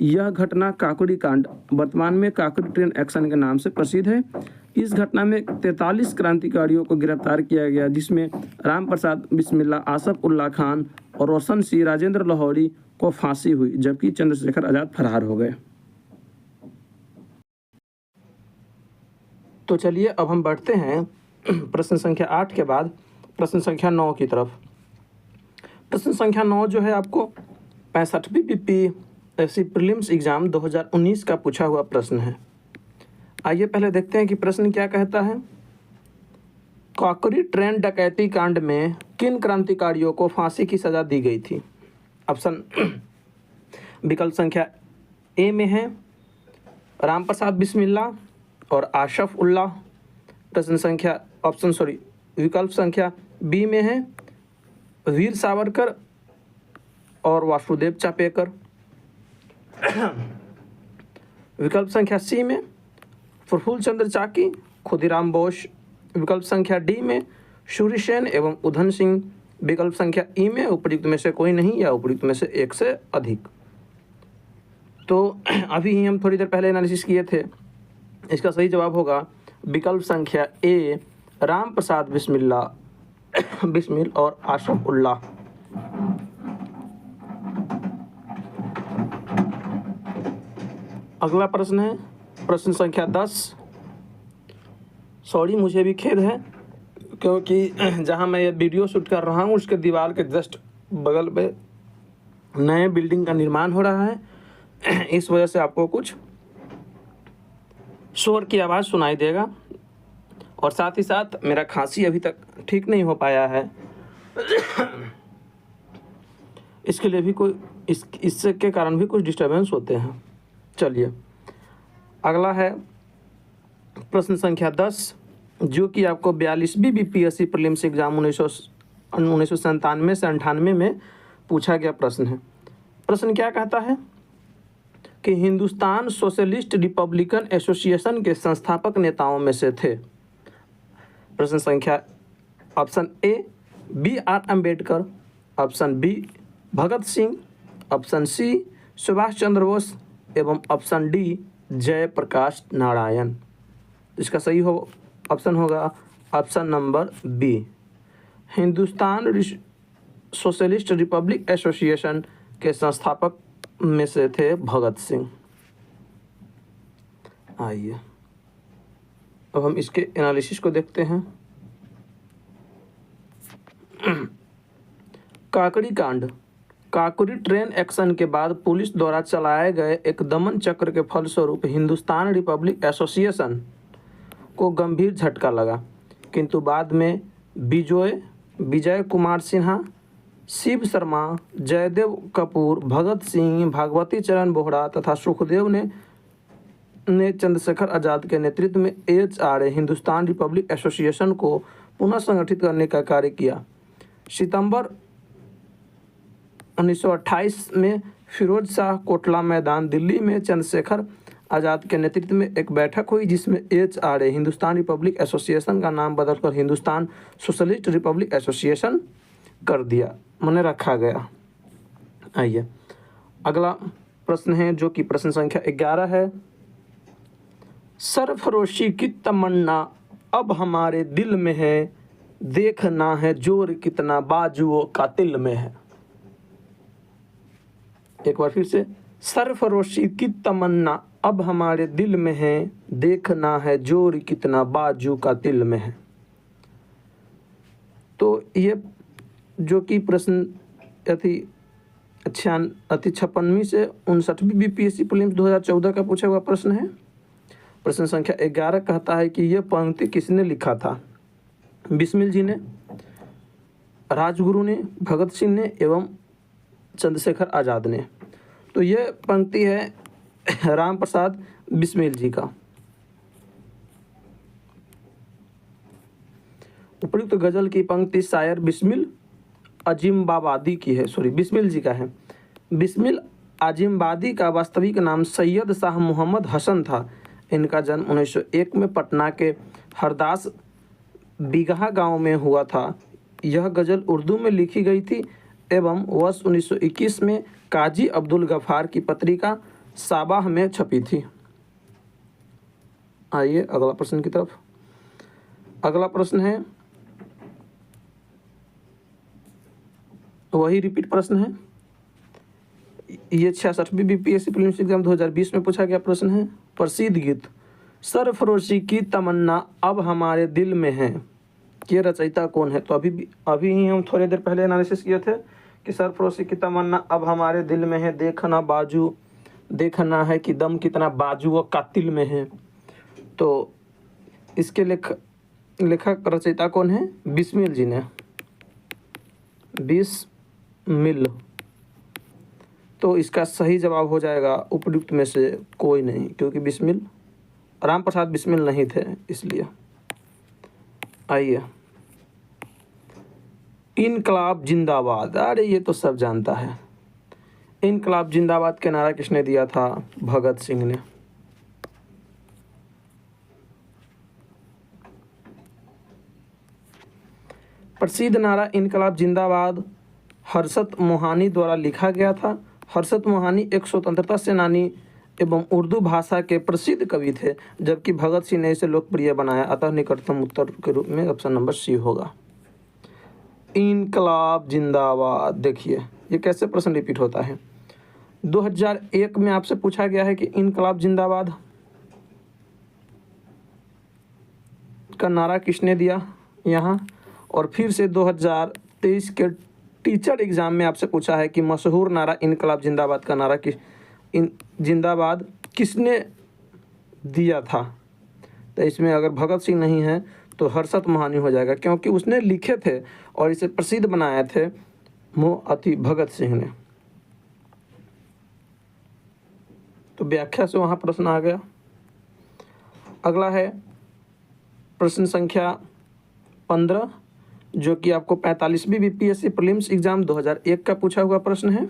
यह घटना काकड़ी कांड, वर्तमान में काकड़ी ट्रेन एक्शन के नाम से प्रसिद्ध है। इस घटना में 43 क्रांतिकारियों को गिरफ्तार किया गया, जिसमें राम प्रसाद बिस्मिल्ला, आसफ उल्ला खान और रोशन सिंह, राजेंद्र लाहौरी को फांसी हुई, जबकि चंद्रशेखर आजाद फरार हो गए। तो चलिए अब हम बढ़ते हैं प्रश्न संख्या 8 के बाद प्रश्न संख्या 9 की तरफ। प्रश्न संख्या 9 जो है आपको 65वीं बीपीएससी प्रीलिम्स एग्जाम 2019 का पूछा हुआ प्रश्न है। आइए पहले देखते हैं कि प्रश्न क्या कहता है। काकड़ी ट्रेन डकैती कांड में किन क्रांतिकारियों को फांसी की सजा दी गई थी? ऑप्शन विकल्प संख्या ए में है राम प्रसाद बिस्मिल्ला और आशफ उल्ला। विकल्प संख्या बी में है वीर सावरकर और वासुदेव चापेकर। विकल्प संख्या सी में प्रफुल्ल चंद्र चाकी खुदीराम बोस। विकल्प संख्या डी में सूर्य सेन एवं उधम सिंह। विकल्प संख्या ई में उपयुक्त में से कोई नहीं या उपयुक्त में से एक से अधिक। तो अभी ही हम थोड़ी देर पहले एनालिसिस किए थे, इसका सही जवाब होगा विकल्प संख्या ए, राम प्रसाद बिस्मिल और आशफ उल्लाह। अगला प्रश्न है प्रश्न संख्या 10। सॉरी, मुझे भी खेद है क्योंकि जहां मैं ये वीडियो शूट कर रहा हूं उसके दीवार के जस्ट बगल पे नए बिल्डिंग का निर्माण हो रहा है, इस वजह से आपको कुछ शोर की आवाज़ सुनाई देगा और साथ ही साथ मेरा खांसी अभी तक ठीक नहीं हो पाया है, इसके लिए भी कोई इससे के कारण भी कुछ डिस्टर्बेंस होते हैं। चलिए अगला है प्रश्न संख्या 10, जो कि आपको 42वीं बीपीएससी प्रीलिम्स एग्जाम 1997 से 98 में पूछा गया प्रश्न है। प्रश्न क्या कहता है कि हिंदुस्तान सोशलिस्ट रिपब्लिकन एसोसिएशन के संस्थापक नेताओं में से थे। प्रश्न संख्या option A B.R. Ambedkar, option B Bhagat Singh, option C Subhash Chandra Bose एवं ऑप्शन डी जयप्रकाश नारायण। इसका सही ऑप्शन होगा option number B, Hindustan socialist republic association के संस्थापक में से थे भगत सिंह। आइए अब हम इसके एनालिसिस को देखते हैं। काकड़ी कांड। काकोरी ट्रेन एक्शन के बाद पुलिस द्वारा चलाए गए एक दमन चक्र के फलस्वरूप हिंदुस्तान रिपब्लिक एसोसिएशन को गंभीर झटका लगा, किंतु बाद में विजय कुमार सिन्हा, शिव शर्मा, जयदेव कपूर, भगत सिंह, भगवती चरण बोहरा तथा सुखदेव ने चंद्रशेखर आज़ाद के नेतृत्व में HRA हिंदुस्तान रिपब्लिक एसोसिएशन को पुनः संगठित करने का कार्य किया। सितंबर 1928 में फिरोज शाह कोटला मैदान दिल्ली में चंद्रशेखर आज़ाद के नेतृत्व में एक बैठक हुई, जिसमें HRA हिंदुस्तान रिपब्लिक एसोसिएशन का नाम बदलकर हिंदुस्तान सोशलिस्ट रिपब्लिक एसोसिएशन कर दिया, माने रखा गया। आइए अगला प्रश्न है जो कि प्रश्न संख्या 11 है। सरफरोशी की तमन्ना अब हमारे दिल में है, देखना है जोर कितना बाजुओं का तिल में है। एक बार फिर से, सरफरोशी की तमन्ना अब हमारे दिल में है, देखना है जोर कितना बाजू का तिल में है। तो ये जो कि प्रश्न अति 56वीं से 59वीं बीपीएससी प्रीलिम्स 2014 का पूछा हुआ प्रश्न है। प्रश्न संख्या 11 कहता है कि यह पंक्ति किसने लिखा था? बिस्मिल जी ने, राजगुरु ने, भगत सिंह ने एवं चंद्रशेखर आज़ाद ने। तो यह पंक्ति है राम प्रसाद बिस्मिल जी का। उपयुक्त गजल की पंक्ति शायर बिस्मिल अजीमबादी की है, बिस्मिल जी का है। बिस्मिल अजीमबादी का वास्तविक नाम सैयद शाह मोहम्मद हसन था। इनका जन्म 1901 में पटना के हरदास बिगहा गांव में हुआ था। यह गज़ल उर्दू में लिखी गई थी एवं वर्ष 1921 में काजी अब्दुल गफ़ार की पत्रिका साबाह में छपी थी। आइए अगला प्रश्न की तरफ। अगला प्रश्न है, वही रिपीट प्रश्न है, ये 66वीं बीपीएससी प्रीलिम्स एग्जाम 2020 में पूछा गया प्रश्न है। प्रसिद्ध गीत सरफरोशी की तमन्ना अब हमारे दिल में है, ये रचयिता कौन है? तो अभी ही हम थोड़ी देर पहले एनालिसिस किए थे कि सरफरोशी की तमन्ना अब हमारे दिल में है, देखना है कि दम कितना बाजू व कातिल में है। तो इसके लेखक रचयिता कौन है? बिस्मिल जी ने, बिस्मिल। तो इसका सही जवाब हो जाएगा उपयुक्त में से कोई नहीं, क्योंकि बिस्मिल राम प्रसाद बिस्मिल नहीं थे इसलिए। आइए, इनकलाब जिंदाबाद, अरे ये तो सब जानता है। इनकलाब जिंदाबाद के नारा किसने दिया था? भगत सिंह ने। प्रसिद्ध नारा इनकलाब जिंदाबाद हर्षत मोहानी द्वारा लिखा गया था। हर्षत मोहानी एक स्वतंत्रता सेनानी एवं उर्दू भाषा के प्रसिद्ध कवि थे, जबकि भगत सिंह ने इसे लोकप्रिय बनाया। अतः निकटतम उत्तर के रूप में ऑप्शन नंबर सी होगा। इनकलाब जिंदाबाद, देखिए ये कैसे प्रश्न रिपीट होता है। 2001 में आपसे पूछा गया है कि इनकलाब जिंदाबाद का नारा किसने दिया यहाँ, और फिर से 2023 के टीचर एग्जाम में आपसे पूछा है कि मशहूर नारा इनकलाब जिंदाबाद का नारा जिंदाबाद किसने दिया था। तो इसमें अगर भगत सिंह नहीं है तो हर्षत मोहानी हो जाएगा, क्योंकि उसने लिखे थे और इसे प्रसिद्ध बनाए थे भगत सिंह ने। तो व्याख्या से वहाँ प्रश्न आ गया। अगला है प्रश्न संख्या 15, जो कि आपको 45वीं बीपीएससी प्रीलिम्स एग्जाम 2001 का पूछा हुआ प्रश्न है।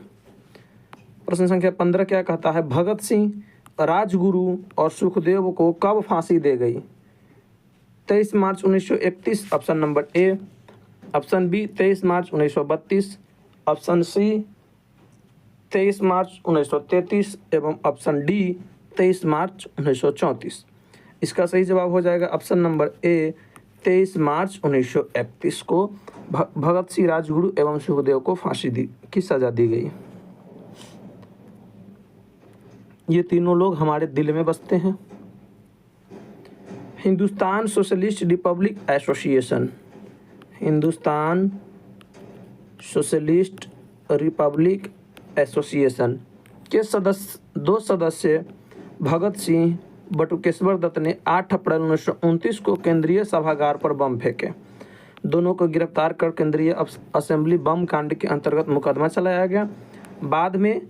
प्रश्न संख्या 15 क्या कहता है, भगत सिंह, राजगुरु और सुखदेव को कब फांसी दे गई। 23 March 1931 option number A, option B 23 March 1932, option C 23 March 1933 एवं ऑप्शन डी 23 मार्च 1934। इसका सही जवाब हो जाएगा ऑप्शन नंबर ए, 23 मार्च 1931 को भगत सिंह, राजगुरु एवं सुखदेव को फांसी की सजा दी गई। ये तीनों लोग हमारे दिल में बसते हैं। Hindustan socialist republic association, Hindustan socialist republic association के दो सदस्य भगत सिंह, बटुकेश्वर दत्त ने 8 अप्रैल 1929 को केंद्रीय सभागार पर बम फेंके। दोनों को गिरफ्तार कर केंद्रीय असेंबली बम कांड के अंतर्गत मुकदमा चलाया गया। बाद में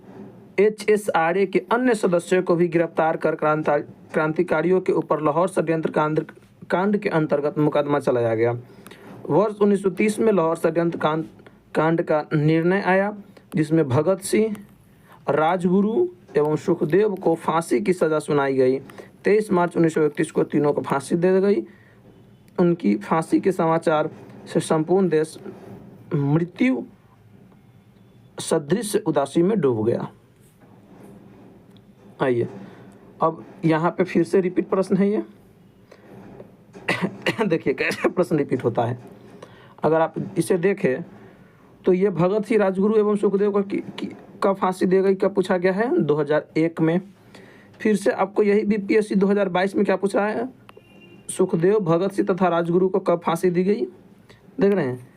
HSRA के अन्य सदस्यों को भी गिरफ्तार कर क्रांतिकारियों के ऊपर लाहौर षड्यंत्र कांड के अंतर्गत मुकदमा चलाया गया। वर्ष 1930 में लाहौर षड्यंत्र कांड का निर्णय आया, जिसमें भगत सिंह, राजगुरु एवं सुखदेव को फांसी की सज़ा सुनाई गई। 23 मार्च 1931 को तीनों को फांसी दे गई। उनकी फांसी के समाचार से संपूर्ण देश मृत्यु सदृश उदासी में डूब गया। आइए अब यहाँ पे फिर से रिपीट प्रश्न है ये देखिए कैसे प्रश्न रिपीट होता है। अगर आप इसे देखें तो ये भगत सिंह, राजगुरु एवं सुखदेव को कब फांसी दी गई, कब पूछा गया है 2001 में। फिर से आपको यही बीपीएससी 2022 में क्या पूछा है, सुखदेव, भगत सिंह तथा राजगुरु को कब फांसी दी गई। देख रहे हैं,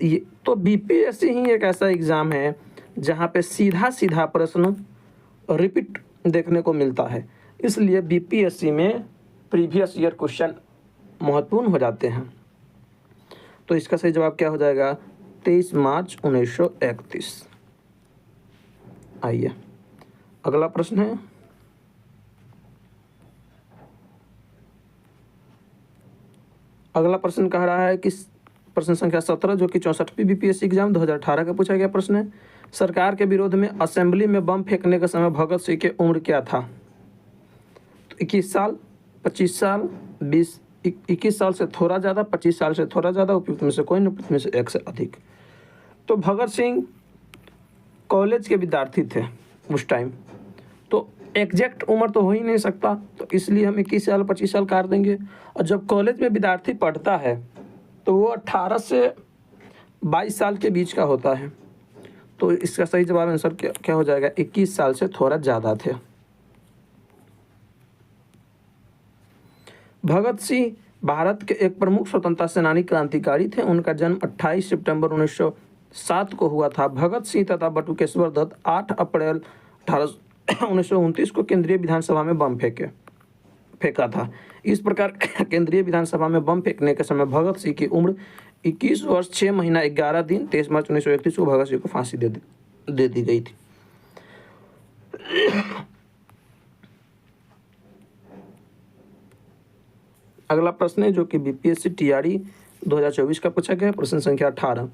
ये तो बीपीएससी ही एक ऐसा एग्ज़ाम है जहाँ पे सीधा सीधा प्रश्न रिपीट देखने को मिलता है, इसलिए बीपीएससी में प्रीवियस ईयर क्वेश्चन महत्वपूर्ण हो जाते हैं। तो इसका सही जवाब क्या हो जाएगा, 23 मार्च 1931। आइए अगला प्रश्न है, अगला प्रश्न कह रहा है कि प्रश्न संख्या 17, जो कि 64वीं बीपीएससी एग्जाम 2018 का पूछा गया प्रश्न है। सरकार के विरोध में असेंबली में बम फेंकने के समय भगत सिंह की उम्र क्या था। तो 21 साल, 25 साल, 21 साल से थोड़ा ज़्यादा, 25 साल से थोड़ा ज़्यादा, उपयुक्त में से कोई नहीं, उपयुक्त में से एक से अधिक। तो भगत सिंह कॉलेज के विद्यार्थी थे उस टाइम, तो एग्जैक्ट उम्र तो हो ही नहीं सकता, तो इसलिए हम 21 साल 25 साल काट देंगे। और जब कॉलेज में विद्यार्थी पढ़ता है तो वो 18 से 22 साल के बीच का होता है। तो इसका सही जवाब आंसर क्या हो जाएगा, 21 साल से थोड़ा ज़्यादा थे। भगत सिंह भारत के एक प्रमुख स्वतंत्रता सेनानी क्रांतिकारी थे। उनका जन्म 28 सितंबर 1907 को हुआ था। भगत सिंह तथा बटुकेश्वर दत्त 8 अप्रैल 1929 को केंद्रीय विधानसभा में बम फेंका था। इस प्रकार केंद्रीय विधानसभा में बम फेंकने के समय भगत सिंह की उम्र 21 वर्ष 6 महीना 11 दिन 23 मार्च 1931 को भगत सिंह को फांसी दे दी गई थी। अगला प्रश्न है जो कि बीपीएससी टीआरई 2024 का पूछा गया, प्रश्न संख्या 18।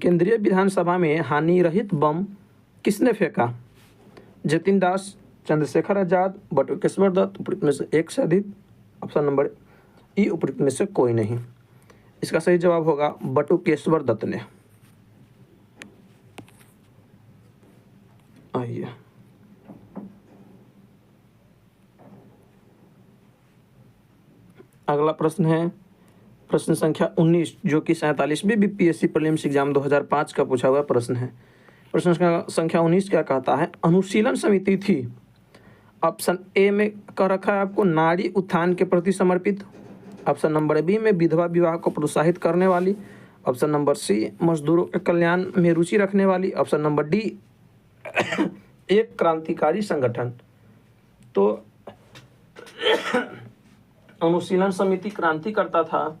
केंद्रीय विधानसभा में हानि रहित बम किसने फेंका। जतिन दास, चंद्रशेखर आजाद, बटुकेश्वर दत्त, उपयुक्त में से एक से अधिक, ऑप्शन नंबर ई उपयुक्त में से कोई नहीं। इसका सही जवाब होगा बटुकेश्वर दत्त ने। आइए अगला प्रश्न है प्रश्न संख्या 19 जो कि 47वीं बीपीएससी प्रीलिम्स एग्जाम 2005 का पूछा हुआ प्रश्न है। प्रश्न संख्या 19 क्या कहता है? अनुशीलन समिति थी। ऑप्शन ए में कह रखा है आपको नारी उत्थान के प्रति समर्पित, ऑप्शन नंबर बी में विधवा विवाह को प्रोत्साहित करने वाली, ऑप्शन नंबर सी मजदूरों के कल्याण में रुचि रखने वाली, ऑप्शन नंबर डी एक क्रांतिकारी संगठन। तो अनुशीलन समिति क्रांति करता था,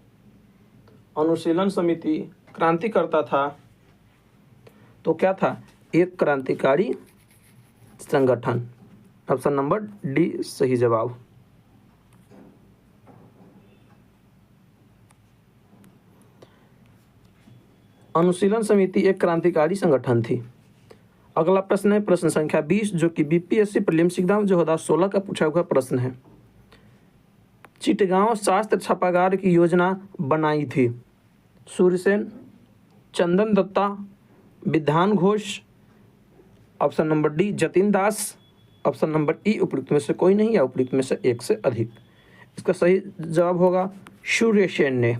अनुशीलन समिति क्रांति करता था तो क्या था? एक क्रांतिकारी संगठन। ऑप्शन नंबर डी सही जवाब। अनुशीलन समिति एक क्रांतिकारी संगठन थी। अगला प्रश्न है प्रश्न संख्या 20 जो कि बीपीएससी प्रीलिम्स एग्जाम 2016 का पूछा हुआ प्रश्न है। चिटगांव शास्त्र छापागार की योजना बनाई थी Surya Sen, Chandan Datta, Vidhan Ghosh, option number D Jatin Das, option number E उपयुक्त में से कोई नहीं या उपयुक्त में से एक से अधिक। इसका सही जवाब होगा सूर्यसेन ने।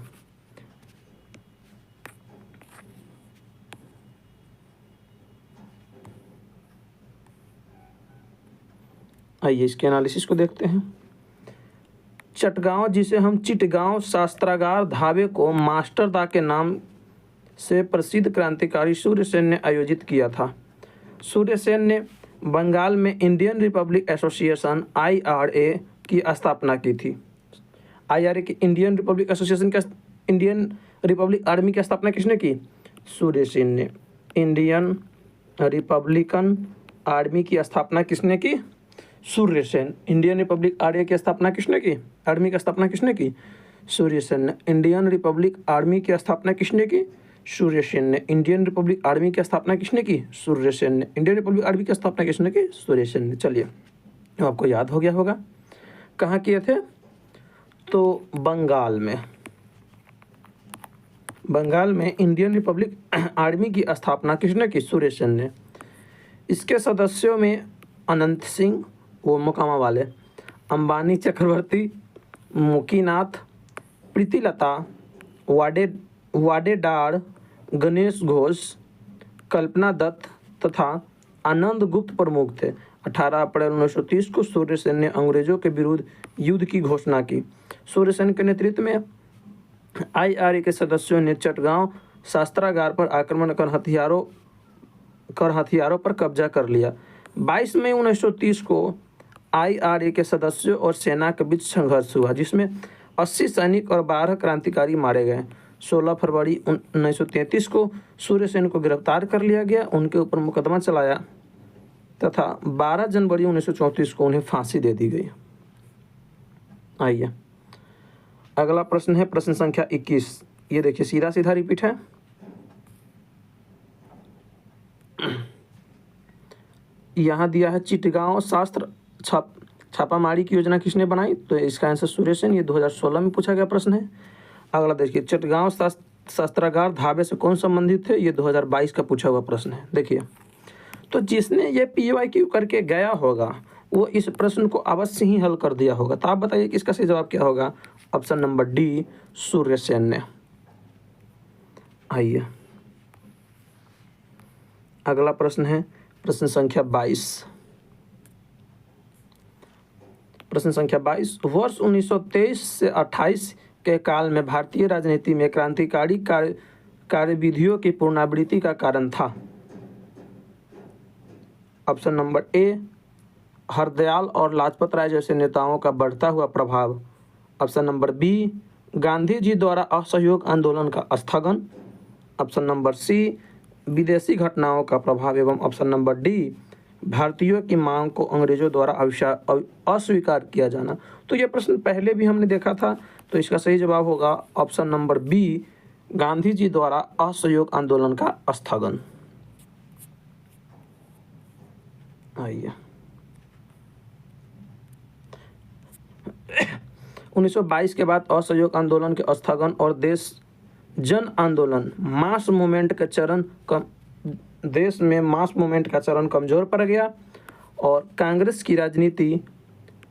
आइए इसके एनालिसिस को देखते हैं। चटगांव जिसे हम चिटगांव शास्त्रागार धाबे को मास्टरदा के नाम से प्रसिद्ध क्रांतिकारी सूर्यसेन ने आयोजित किया था। सूर्यसेन ने बंगाल में इंडियन रिपब्लिक एसोसिएशन IRA की स्थापना की थी। IRA की इंडियन रिपब्लिक एसोसिएशन का इंडियन रिपब्लिक आर्मी की स्थापना किसने की? सूर्यसेन ने। इंडियन रिपब्लिकन आर्मी की स्थापना किसने की? सूर्यसेन। इंडियन रिपब्लिक आर्मी की स्थापना किसने की? आर्मी की स्थापना किसने की? सूर्यसेन ने। इंडियन रिपब्लिक आर्मी की स्थापना किसने की? सूर्यसेन ने। इंडियन रिपब्लिक आर्मी की स्थापना किसने की? सूर्यसेन ने। इंडियन रिपब्लिक आर्मी की स्थापना किसने की? सूर्यसेन ने। चलिए आपको याद हो गया होगा कहाँ किए थे? तो बंगाल में। बंगाल में इंडियन रिपब्लिक आर्मी की स्थापना किसने की? सूर्यसेन ने। इसके सदस्यों में अनंत सिंह वो मोकामा वाले, अंबानी चक्रवर्ती, मुकीनाथ, प्रीतिलता, वाडेडार, गणेश घोष, कल्पना दत्त तथा आनंद गुप्त प्रमुख थे। 18 अप्रैल 1930 को सूर्यसेन ने अंग्रेजों के विरुद्ध युद्ध की घोषणा की। सूर्यसेन के नेतृत्व में IRA के सदस्यों ने चटगांव शास्त्रागार पर आक्रमण कर हथियारों पर कब्जा कर लिया। 22 मई 1930 को IRA के सदस्यों और सेना के बीच संघर्ष हुआ जिसमें 80 सैनिक और 12 क्रांतिकारी मारे गए। 16 फरवरी 1933 को सूर्यसेन को गिरफ्तार कर लिया गया, उनके ऊपर मुकदमा चलाया तथा 12 जनवरी 1934 को उन्हें फांसी दे दी गई। आइए अगला प्रश्न है प्रश्न संख्या 21। ये देखिए सीधा सीधा रिपीट है। यहाँ दिया है चिटगांव शास्त्र छापामारी की योजना किसने बनाई? तो इसका आंसर सूर्यसेन। ये 2016 में पूछा गया प्रश्न है। अगला देखिए चटगांव शास्त्रागार धाबे से कौन संबंधित थे? ये 2022 का पूछा हुआ प्रश्न है। देखिए तो जिसने ये PYQ करके गया होगा वो इस प्रश्न को अवश्य ही हल कर दिया होगा। तो आप बताइए कि इसका सही जवाब क्या होगा? ऑप्शन नंबर डी सूर्यसेन ने। आइए अगला प्रश्न है प्रश्न संख्या 22। प्रश्न संख्या 22 वर्ष 1923 से 28 के काल में भारतीय राजनीति में क्रांतिकारी कार्यविधियों की पुनरावृत्ति का कारण था। ऑप्शन नंबर ए हरदयाल और लाजपत राय जैसे नेताओं का बढ़ता हुआ प्रभाव, option number B Gandhi ji द्वारा असहयोग आंदोलन का स्थगन, ऑप्शन नंबर सी विदेशी घटनाओं का प्रभाव एवं ऑप्शन नंबर डी भारतीयों की मांग को अंग्रेजों द्वारा अस्वीकार किया जाना। तो यह प्रश्न पहले भी हमने देखा था, तो इसका सही जवाब होगा option number B Gandhi ji द्वारा असहयोग आंदोलन का स्थगन। आइए 1922 के बाद असहयोग आंदोलन के स्थगन और देश जन आंदोलन मास मूवमेंट का चरण कम, देश में मास मूवमेंट का चरण कमजोर पड़ गया और कांग्रेस की राजनीति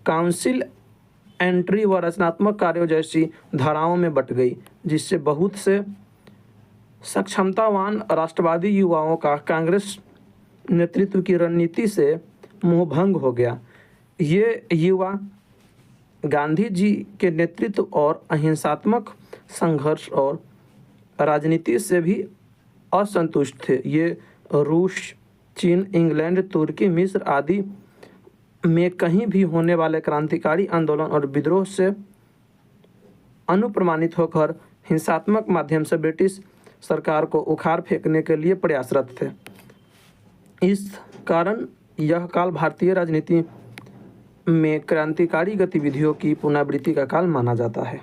काउंसिल एंट्री व रचनात्मक कार्यों जैसी धाराओं में बट गई, जिससे बहुत से सक्षमतावान राष्ट्रवादी युवाओं का कांग्रेस नेतृत्व की रणनीति से मोहभंग हो गया। ये युवा गांधी जी के नेतृत्व और अहिंसात्मक संघर्ष और राजनीति से भी असंतुष्ट थे। ये रूस, चीन, इंग्लैंड, तुर्की, मिस्र आदि में कहीं भी होने वाले क्रांतिकारी आंदोलन और विद्रोह से अनुप्रमाणित होकर हिंसात्मक माध्यम से ब्रिटिश सरकार को उखाड़ फेंकने के लिए प्रयासरत थे। इस कारण यह काल भारतीय राजनीति में क्रांतिकारी गतिविधियों की पुनरावृत्ति का काल माना जाता है।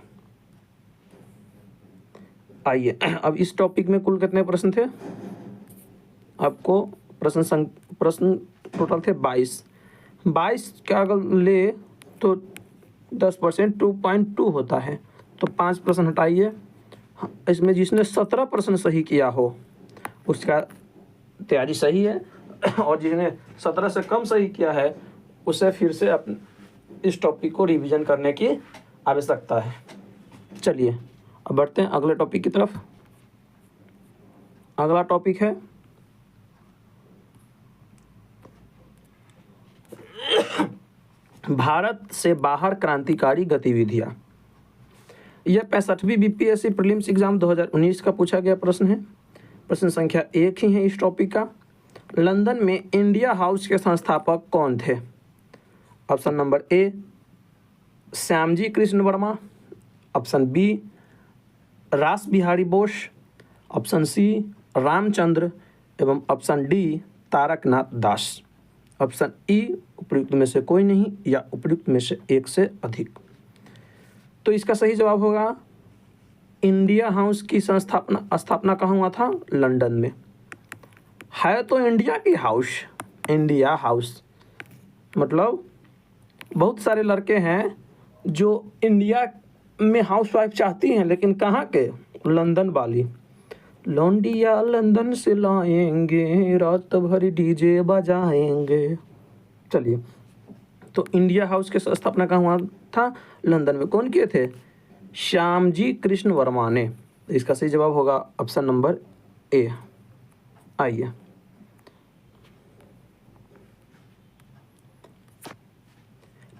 आइए अब इस टॉपिक में कुल कितने प्रश्न थे? आपको प्रश्न टोटल थे 22 का अगर ले तो 10% 2.2 होता है, तो 5 प्रश्न हटाइए। इसमें जिसने 17 प्रश्न सही किया हो उसका तैयारी सही है और जिसने 17 से कम सही किया है उसे फिर से इस टॉपिक को रिवीजन करने की आवश्यकता है। चलिए अब बढ़ते हैं अगले टॉपिक की तरफ। अगला टॉपिक है भारत से बाहर क्रांतिकारी गतिविधियां। यह 65वीं बीपीएससी प्रीलिम्स एग्जाम 2019 का पूछा गया प्रश्न है। प्रश्न संख्या 1 ही है इस टॉपिक का। लंदन में इंडिया हाउस के संस्थापक कौन थे? Option number A Shyamji Krishna Varma, option B Ras Bihari Bose, option C Ramchandra एवं option D Taraknath Das. Option E उपयुक्त में से कोई नहीं या उपयुक्त में से एक से अधिक। तो इसका सही जवाब होगा इंडिया हाउस की स्थापना कहाँ हुआ था? लंदन में। है तो इंडिया की हाउस, इंडिया हाउस मतलब बहुत सारे लड़के हैं जो इंडिया में हाउस वाइफ चाहती हैं, लेकिन कहाँ के? लंदन वाली। लौंडिया लंदन से लाएंगे, रात भर डीजे बजाएंगे। चलिए, तो इंडिया हाउस के स्थापना कहाँ हुआ था? लंदन में। कौन किए थे? श्यामजी कृष्ण वर्मा ने। इसका सही जवाब होगा ऑप्शन नंबर ए। आइए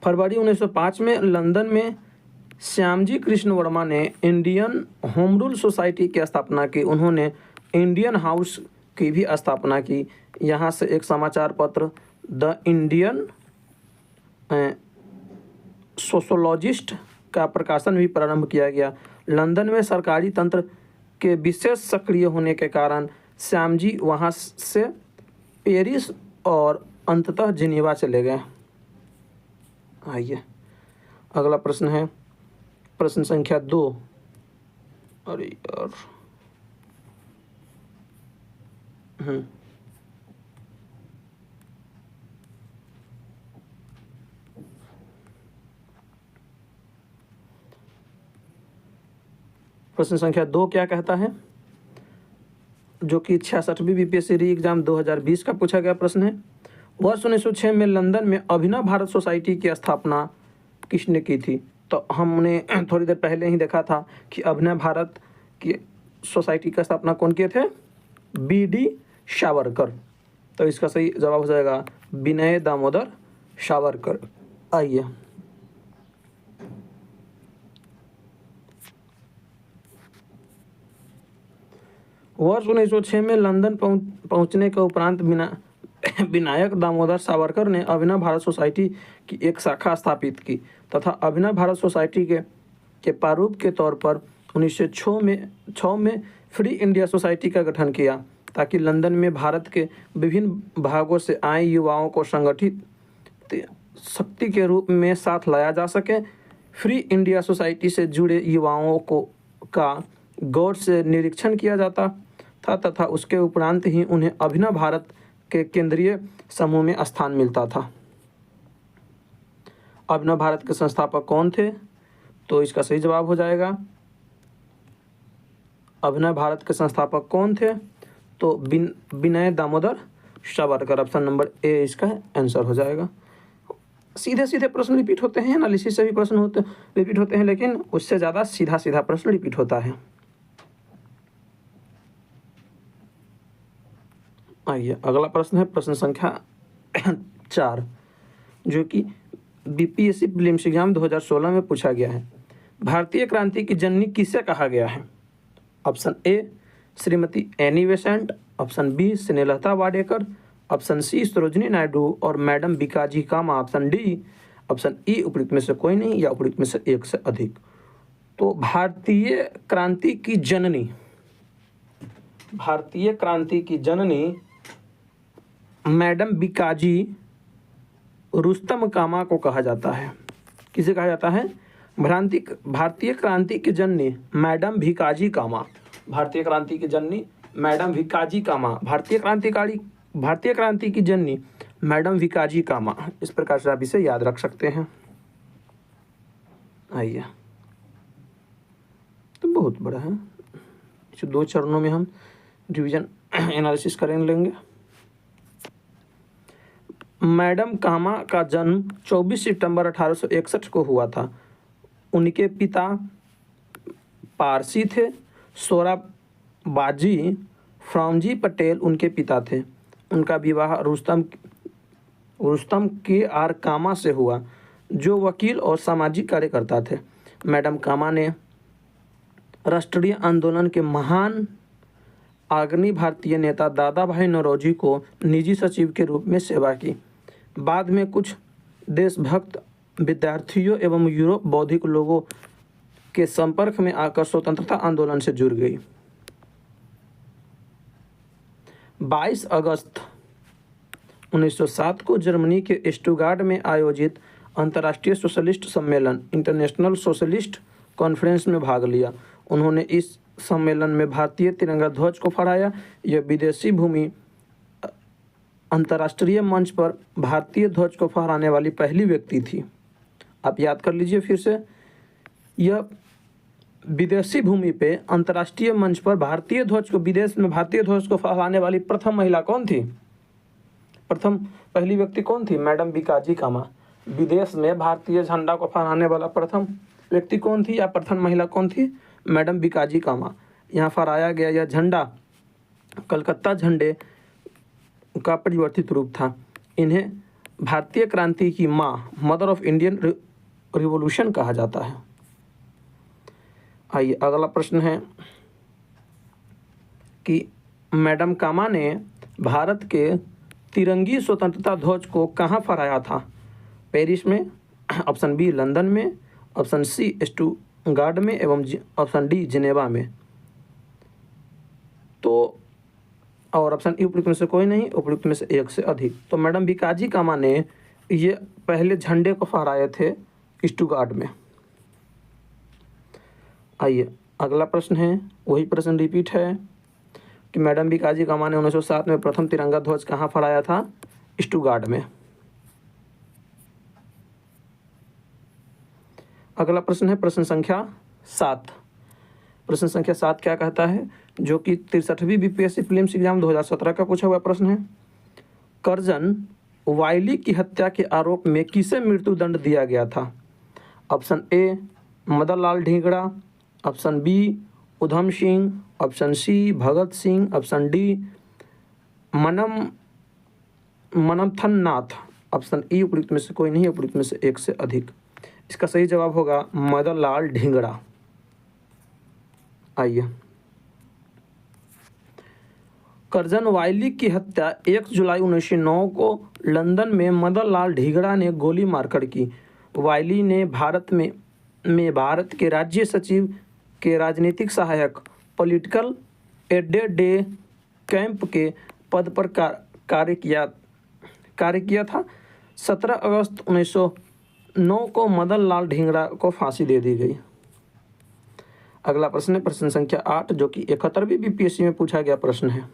फरवरी 1905 में लंदन में श्यामजी कृष्ण वर्मा ने इंडियन होम रूल सोसाइटी की स्थापना की। उन्होंने इंडियन हाउस की भी स्थापना की। यहाँ से एक समाचार पत्र द इंडियन सोशोलॉजिस्ट का प्रकाशन भी प्रारंभ किया गया। लंदन में सरकारी तंत्र के विशेष सक्रिय होने के कारण श्यामजी वहाँ से पेरिस और अंततः जिनेवा चले गए। आइए अगला प्रश्न है प्रश्न संख्या 2। अरे यार प्रश्न संख्या 2 क्या कहता है, जो कि 66वीं बीपीएससी री एग्जाम 2020 का पूछा गया प्रश्न है। वर्ष 1906 में लंदन में अभिनव भारत सोसाइटी की स्थापना किसने की थी? तो हमने थोड़ी देर पहले ही देखा था कि अभिनव भारत की सोसाइटी की स्थापना कौन किए थे? बी.डी. सावरकर। तो इसका सही जवाब हो जाएगा विनय दामोदर सावरकर। आइए वर्ष 1906 में लंदन पहुंचने के उपरांत विनायक दामोदर सावरकर ने अभिनव भारत सोसाइटी की एक शाखा स्थापित की तथा अभिनव भारत सोसाइटी के प्रारूप के तौर पर 1906 में फ्री इंडिया सोसाइटी का गठन किया, ताकि लंदन में भारत के विभिन्न भागों से आए युवाओं को संगठित शक्ति के रूप में साथ लाया जा सके। फ्री इंडिया सोसाइटी से जुड़े युवाओं का गौर से निरीक्षण किया जाता था तथा उसके उपरांत ही उन्हें अभिनव भारत के केंद्रीय समूह में स्थान मिलता था। अभिनव भारत के संस्थापक कौन थे? तो इसका सही जवाब हो जाएगा अभिनव भारत के संस्थापक कौन थे? तो Vinay Damodar Savarkar. Option number A इसका आंसर हो जाएगा। सीधे सीधे प्रश्न रिपीट होते हैं, एनालिसिस से भी प्रश्न रिपीट होते हैं, लेकिन उससे ज़्यादा सीधा सीधा प्रश्न रिपीट होता है। आइए अगला प्रश्न है प्रश्न संख्या 4, जो कि बीपीएससी प्रीलिम्स एग्जाम 2016 में पूछा गया है। भारतीय क्रांति की जननी किसे कहा गया है? Option A Shrimati Annie Besant, option B Snehlata Wadekar, option C Sarojini Naidu और madam Bhikaji Cama, option D option E उपयुक्त में से कोई नहीं या उपयुक्त में से एक से अधिक। तो भारतीय क्रांति की जननी मैडम बीकाजी रुस्तम कामा को कहा जाता है। किसे कहा जाता है? भारतीय क्रांति की जननी मैडम भीकाजी कामा। भारतीय क्रांति की जननी मैडम भीकाजी कामा। भारतीय क्रांति की जननी मैडम भीकाजी कामा। इस प्रकार से आप इसे याद रख सकते हैं। आइए, तो बहुत बड़ा है, इसे 2 चरणों में हम रिवीजन एनालिसिस करेंगे लेंगे। मैडम कामा का जन्म 24 सितंबर 1861 को हुआ था। उनके पिता पारसी थे। सोराबाजी फ्रामजी पटेल उनके पिता थे। उनका विवाह रुस्तम के आर कामा से हुआ, जो वकील और सामाजिक कार्यकर्ता थे। मैडम कामा ने राष्ट्रीय आंदोलन के महान अग्रणी भारतीय नेता दादा भाई नौरोजी को निजी सचिव के रूप में सेवा की। बाद में कुछ देशभक्त विद्यार्थियों एवं यूरोप बौद्धिक लोगों के संपर्क में आकर स्वतंत्रता आंदोलन से जुड़ गई। 22 अगस्त 1907 को जर्मनी के स्टुटगार्ट में आयोजित अंतर्राष्ट्रीय सोशलिस्ट सम्मेलन इंटरनेशनल सोशलिस्ट कॉन्फ्रेंस में भाग लिया। उन्होंने इस सम्मेलन में भारतीय तिरंगा ध्वज को फहराया। यह विदेशी भूमि अंतर्राष्ट्रीय मंच पर भारतीय ध्वज को फहराने वाली पहली व्यक्ति थी। आप याद कर लीजिए फिर से, यह विदेशी भूमि पे अंतर्राष्ट्रीय मंच पर भारतीय ध्वज को विदेश में भारतीय ध्वज को फहराने वाली प्रथम महिला कौन थी? पहली व्यक्ति कौन थी? मैडम बीकाजी कामा। विदेश में भारतीय झंडा को फहराने वाला प्रथम व्यक्ति कौन थी या प्रथम महिला कौन थी? मैडम बीकाजी कामा। यहाँ फहराया गया यह झंडा कलकत्ता झंडे का परिवर्तित रूप था। इन्हें भारतीय क्रांति की माँ, मदर ऑफ इंडियन रिवॉल्यूशन कहा जाता है। आइए अगला प्रश्न है कि मैडम कामा ने भारत के तिरंगी स्वतंत्रता ध्वज को कहाँ फहराया था? पेरिस में, ऑप्शन बी लंदन में, ऑप्शन सी स्टुटगार्ट में एवं ऑप्शन डी जिनेवा में। तो और ऑप्शन ई उपयुक्त में से कोई नहीं, उपयुक्त में से एक से अधिक। तो मैडम बीकाजी कामा ने ये पहले झंडे को फहराए थे स्टुटगार्ट में। आइए अगला प्रश्न है, वही प्रश्न रिपीट है कि मैडम बीकाजी कामा ने 1907 में प्रथम तिरंगा ध्वज कहाँ फहराया था? स्टुटगार्ट में। अगला प्रश्न है प्रश्न संख्या 7। प्रश्न संख्या 7 क्या कहता है, जो कि 63वीं बीपीएससी प्रीलिम्स एग्जाम 2017 का पूछा हुआ प्रश्न है। कर्जन वाइली की हत्या के आरोप में किसे मृत्युदंड दिया गया था? Option A Madan Lal Dhingra, option B Udham Singh, option C Bhagat Singh, option D Manmathan Nath, option E उपयुक्त में से कोई नहीं, उपयुक्त में से एक से अधिक। इसका सही जवाब होगा मदन लाल ढींगड़ा। आइए, कर्जन वाइली की हत्या 1 जुलाई 1909 को लंदन में मदन लाल ढींगड़ा ने गोली मारकर की। वाइली ने भारत के राज्य सचिव के राजनीतिक सहायक पॉलिटिकल एड डे कैंप के पद पर कार्य किया था। 17 अगस्त 1909 को मदन लाल ढींगड़ा को फांसी दे दी गई। अगला प्रश्न है प्रश्न संख्या 8, जो कि 71वीं बीपीएससी में पूछा गया प्रश्न है।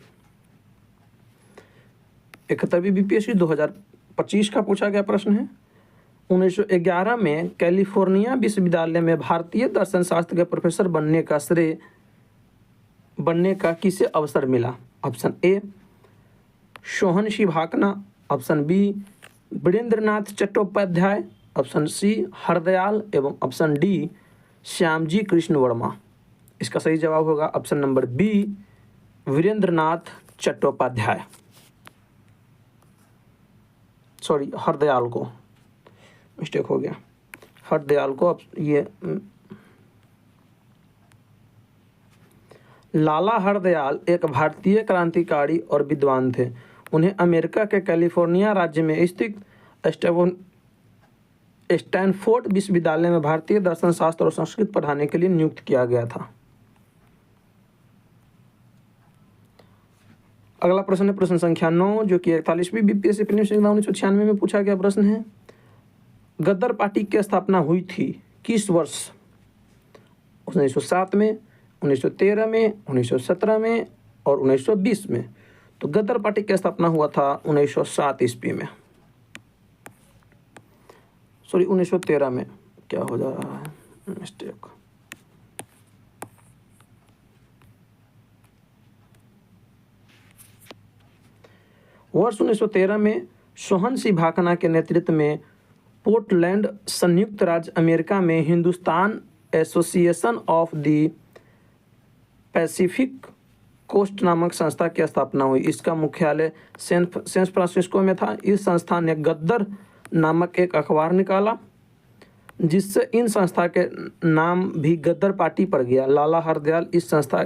71वीं बीपीएससी 2025 का पूछा गया प्रश्न है। 1911 में कैलिफोर्निया विश्वविद्यालय में भारतीय दर्शन शास्त्र के प्रोफेसर बनने का श्रेय बनने का किसे अवसर मिला? Option A Sohan Singh Bhakna, option B Virendranath Chattopadhyay, option C Hardayal एवं ऑप्शन डी श्यामजी कृष्ण वर्मा। इसका सही जवाब होगा option number B Virendranath Chattopadhyay, sorry Hardayal को मिस्टेक हो गया, हरदयाल को। अब ये लाला हरदयाल एक भारतीय क्रांतिकारी और विद्वान थे। उन्हें अमेरिका के कैलिफोर्निया राज्य में स्थित स्टैनफोर्ड विश्वविद्यालय में भारतीय दर्शन शास्त्र और संस्कृत पढ़ाने के लिए नियुक्त किया गया था। अगला प्रश्न है प्रश्न संख्या 9, जो कि 41वीं बीपीएससी प्रीलिम्स एग्जाम 1996 में पूछा गया प्रश्न है। गद्दर पार्टी की स्थापना हुई थी किस वर्ष? 1907 में, 1913 में, 1917 में और 1920 में। तो गद्दर पार्टी की स्थापना हुआ था 1907 ईस्वी में, सॉरी 1913 में, क्या हो जा रहा है मिस्टेक। वर्ष 1913 में सोहन सिंह भाकना के नेतृत्व में पोर्टलैंड संयुक्त राज्य अमेरिका में Hindustan association of the Pacific coast नामक संस्था की स्थापना हुई। इसका मुख्यालय सैन फ्रांसिस्को में था। इस संस्था ने गद्दर नामक एक अखबार निकाला, जिससे इन संस्था के नाम भी गद्दर पार्टी पड़ गया। लाला हरदयाल इस संस्था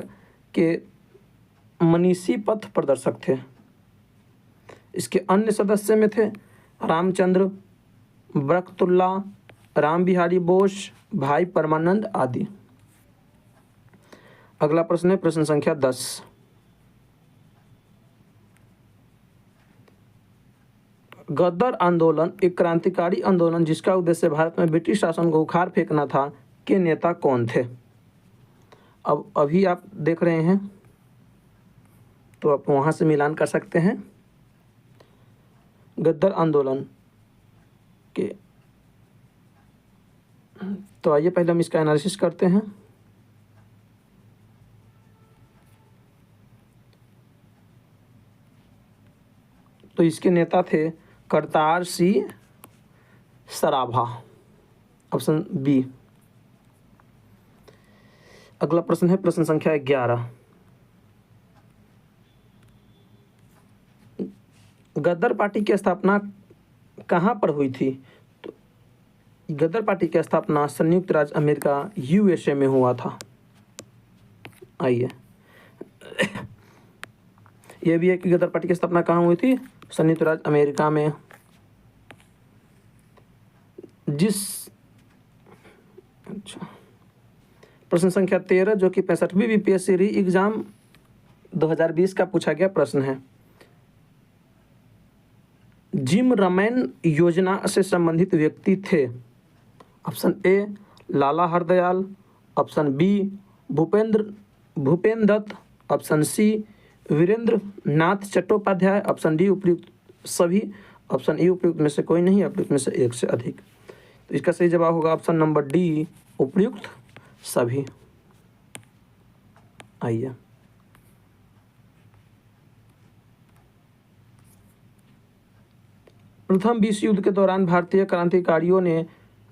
के मनीषी पथ प्रदर्शक थे। इसके अन्य सदस्य में थे रामचंद्र, बरकतुल्ला, राम बिहारी बोस, भाई परमानंद आदि। अगला प्रश्न है प्रश्न संख्या 10। गद्दर आंदोलन एक क्रांतिकारी आंदोलन जिसका उद्देश्य भारत में ब्रिटिश शासन को उखाड़ फेंकना था, के नेता कौन थे? अब अभी आप देख रहे हैं तो आप वहां से मिलान कर सकते हैं। गद्दर आंदोलन के, तो आइए पहले हम इसका एनालिसिस करते हैं। तो इसके नेता थे करतार सिंह सराभा, ऑप्शन बी। अगला प्रश्न है प्रश्न संख्या 11। गद्दर पार्टी की स्थापना कहाँ पर हुई थी? तो गद्दर पार्टी की स्थापना संयुक्त राज्य अमेरिका यूएसए में हुआ था। आइए यह भी है कि गद्दर पार्टी की स्थापना कहाँ हुई थी? संयुक्त राज्य अमेरिका में। अच्छा, प्रश्न संख्या 13, जो कि 65वीं बीपीएससी री एग्जाम 2020 का पूछा गया प्रश्न है। जिम रमैन योजना से संबंधित व्यक्ति थे। Option A Lala Hardayal, option B Bhupen Dutt, option C Virendra Nath Chattopadhyay, option D उपयुक्त सभी, ऑप्शन ई उपयुक्त में से कोई नहीं, उपयुक्त में से एक से अधिक। तो इसका सही जवाब होगा ऑप्शन नंबर डी उपयुक्त सभी। आइए प्रथम विश्व युद्ध के दौरान भारतीय क्रांतिकारियों ने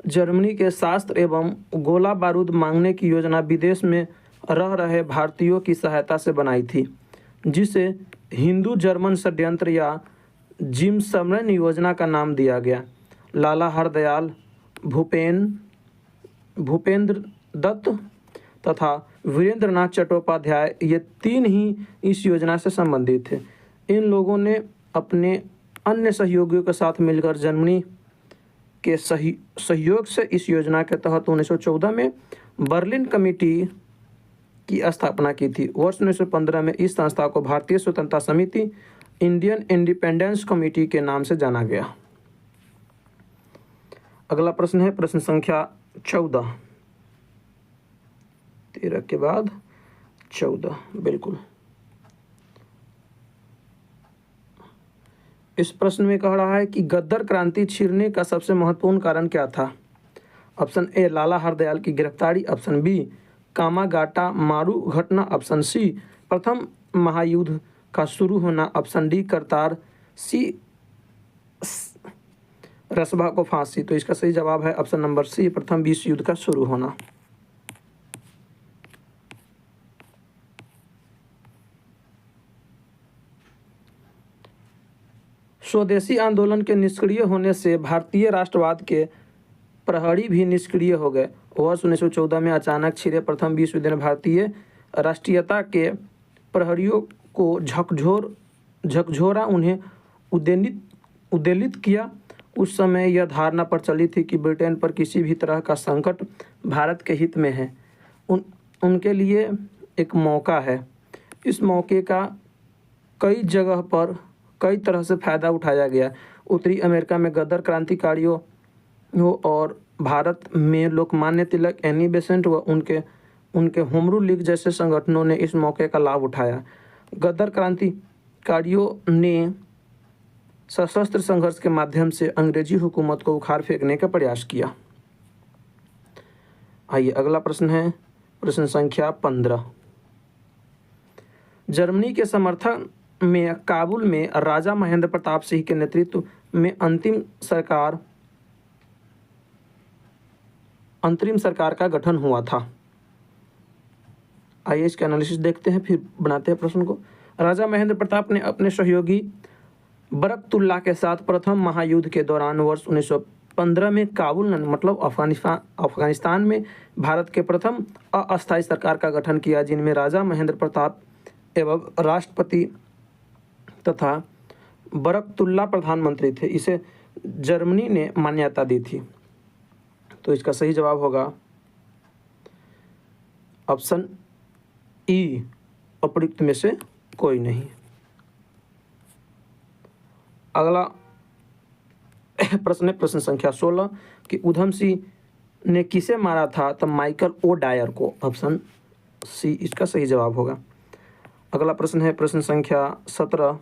जर्मनी के शस्त्र एवं गोला बारूद मांगने की योजना विदेश में रह रहे भारतीयों की सहायता से बनाई थी, जिसे हिंदू जर्मन षड्यंत्र या जिमसमरन योजना का नाम दिया गया। लाला हरदयाल, भूपेंद्र दत्त तथा वीरेंद्रनाथ चट्टोपाध्याय, ये तीन ही इस योजना से संबंधित थे। इन लोगों ने अपने अन्य सहयोगियों के साथ मिलकर जर्मनी के सहयोग से इस योजना के तहत 1914 में बर्लिन कमेटी की स्थापना की थी। वर्ष 1915 में इस संस्था को भारतीय स्वतंत्रता समिति, इंडियन इंडिपेंडेंस कमेटी के नाम से जाना गया। अगला प्रश्न है प्रश्न संख्या 14। 13 के बाद 14, बिल्कुल। इस प्रश्न में कह रहा है कि गद्दर क्रांति छिड़ने का सबसे महत्वपूर्ण कारण क्या था? ऑप्शन ए लाला हरदयाल की गिरफ्तारी, ऑप्शन बी कामागाटा मारू घटना ऑप्शन सी प्रथम महायुद्ध का शुरू होना ऑप्शन डी करतार सी रसभा को फांसी। तो इसका सही जवाब है ऑप्शन नंबर सी प्रथम विश्व युद्ध का शुरू होना। स्वदेशी आंदोलन के निष्क्रिय होने से भारतीय राष्ट्रवाद के प्रहरी भी निष्क्रिय हो गए। वर्ष 1914 में अचानक छिड़े प्रथम विश्व युद्ध ने भारतीय राष्ट्रीयता के प्रहरियों को झकझोरा उन्हें उद्वेलित किया। उस समय यह धारणा प्रचलित थी कि ब्रिटेन पर किसी भी तरह का संकट भारत के हित में है, उनके लिए एक मौका है। इस मौके का कई जगह पर कई तरह से फ़ायदा उठाया गया। उत्तरी अमेरिका में गदर क्रांतिकारियों और भारत में लोकमान्य तिलक, एनी बेसेंट व उनके होमरू लीग जैसे संगठनों ने इस मौके का लाभ उठाया। गदर क्रांतिकारियों ने सशस्त्र संघर्ष के माध्यम से अंग्रेजी हुकूमत को उखाड़ फेंकने का प्रयास किया। आइए अगला प्रश्न है प्रश्न संख्या 15। जर्मनी के समर्थन में काबुल में राजा महेंद्र प्रताप सिंह के नेतृत्व में अंतरिम सरकार का गठन हुआ था। आइए इसके एनालिसिस देखते हैं, फिर बनाते हैं प्रश्न को। राजा महेंद्र प्रताप ने अपने सहयोगी बरकतुल्लाह के साथ प्रथम महायुद्ध के दौरान वर्ष 1915 में काबुल मतलब अफगानिस्तान में भारत के प्रथम अस्थायी सरकार का गठन किया, जिनमें राजा महेंद्र प्रताप एवं राष्ट्रपति तथा बरकतुल्लाह प्रधानमंत्री थे। इसे जर्मनी ने मान्यता दी थी। तो इसका सही जवाब होगा ऑप्शन ई अप्रयुक्त में से कोई नहीं। अगला प्रश्न है प्रश्न संख्या 16 कि उधम सिंह ने किसे मारा था? तो माइकल ओ डायर को, ऑप्शन सी इसका सही जवाब होगा। अगला प्रश्न है प्रश्न संख्या 17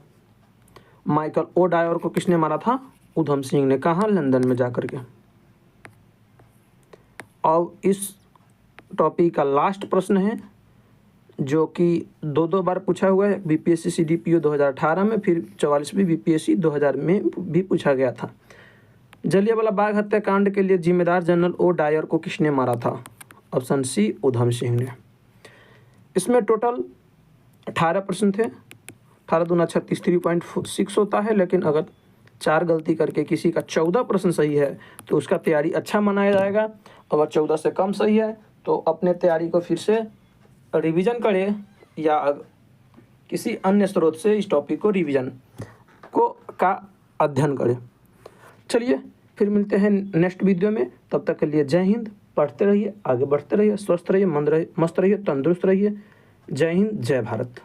माइकल ओ डायर को किसने मारा था? उधम सिंह ने। कहाँ? लंदन में जाकर के। और इस टॉपिक का लास्ट प्रश्न है जो कि दो बार पूछा हुआ है, बीपीएससी सीडीपीओ 2018 में, फिर 44वीं बीपीएससी 2000 में भी पूछा गया था। जलियांवाला बाग हत्याकांड के लिए जिम्मेदार जनरल ओ डायर को किसने मारा था? ऑप्शन सी उधम सिंह ने। इसमें टोटल 18 प्रश्न थे। 18 दूना 36 3.6 होता है, लेकिन अगर 4 गलती करके किसी का 14 प्रश्न सही है तो उसका तैयारी अच्छा मनाया जाएगा। अगर 14 से कम सही है तो अपने तैयारी को फिर से रिवीजन करें या किसी अन्य स्रोत से इस टॉपिक को रिवीजन का अध्ययन करें। चलिए फिर मिलते हैं नेक्स्ट वीडियो में। तब तक के लिए जय हिंद। पढ़ते रहिए, आगे बढ़ते रहिए, स्वस्थ रहिए, मस्त रहिए, तंदुरुस्त रहिए। जय हिंद, जय भारत।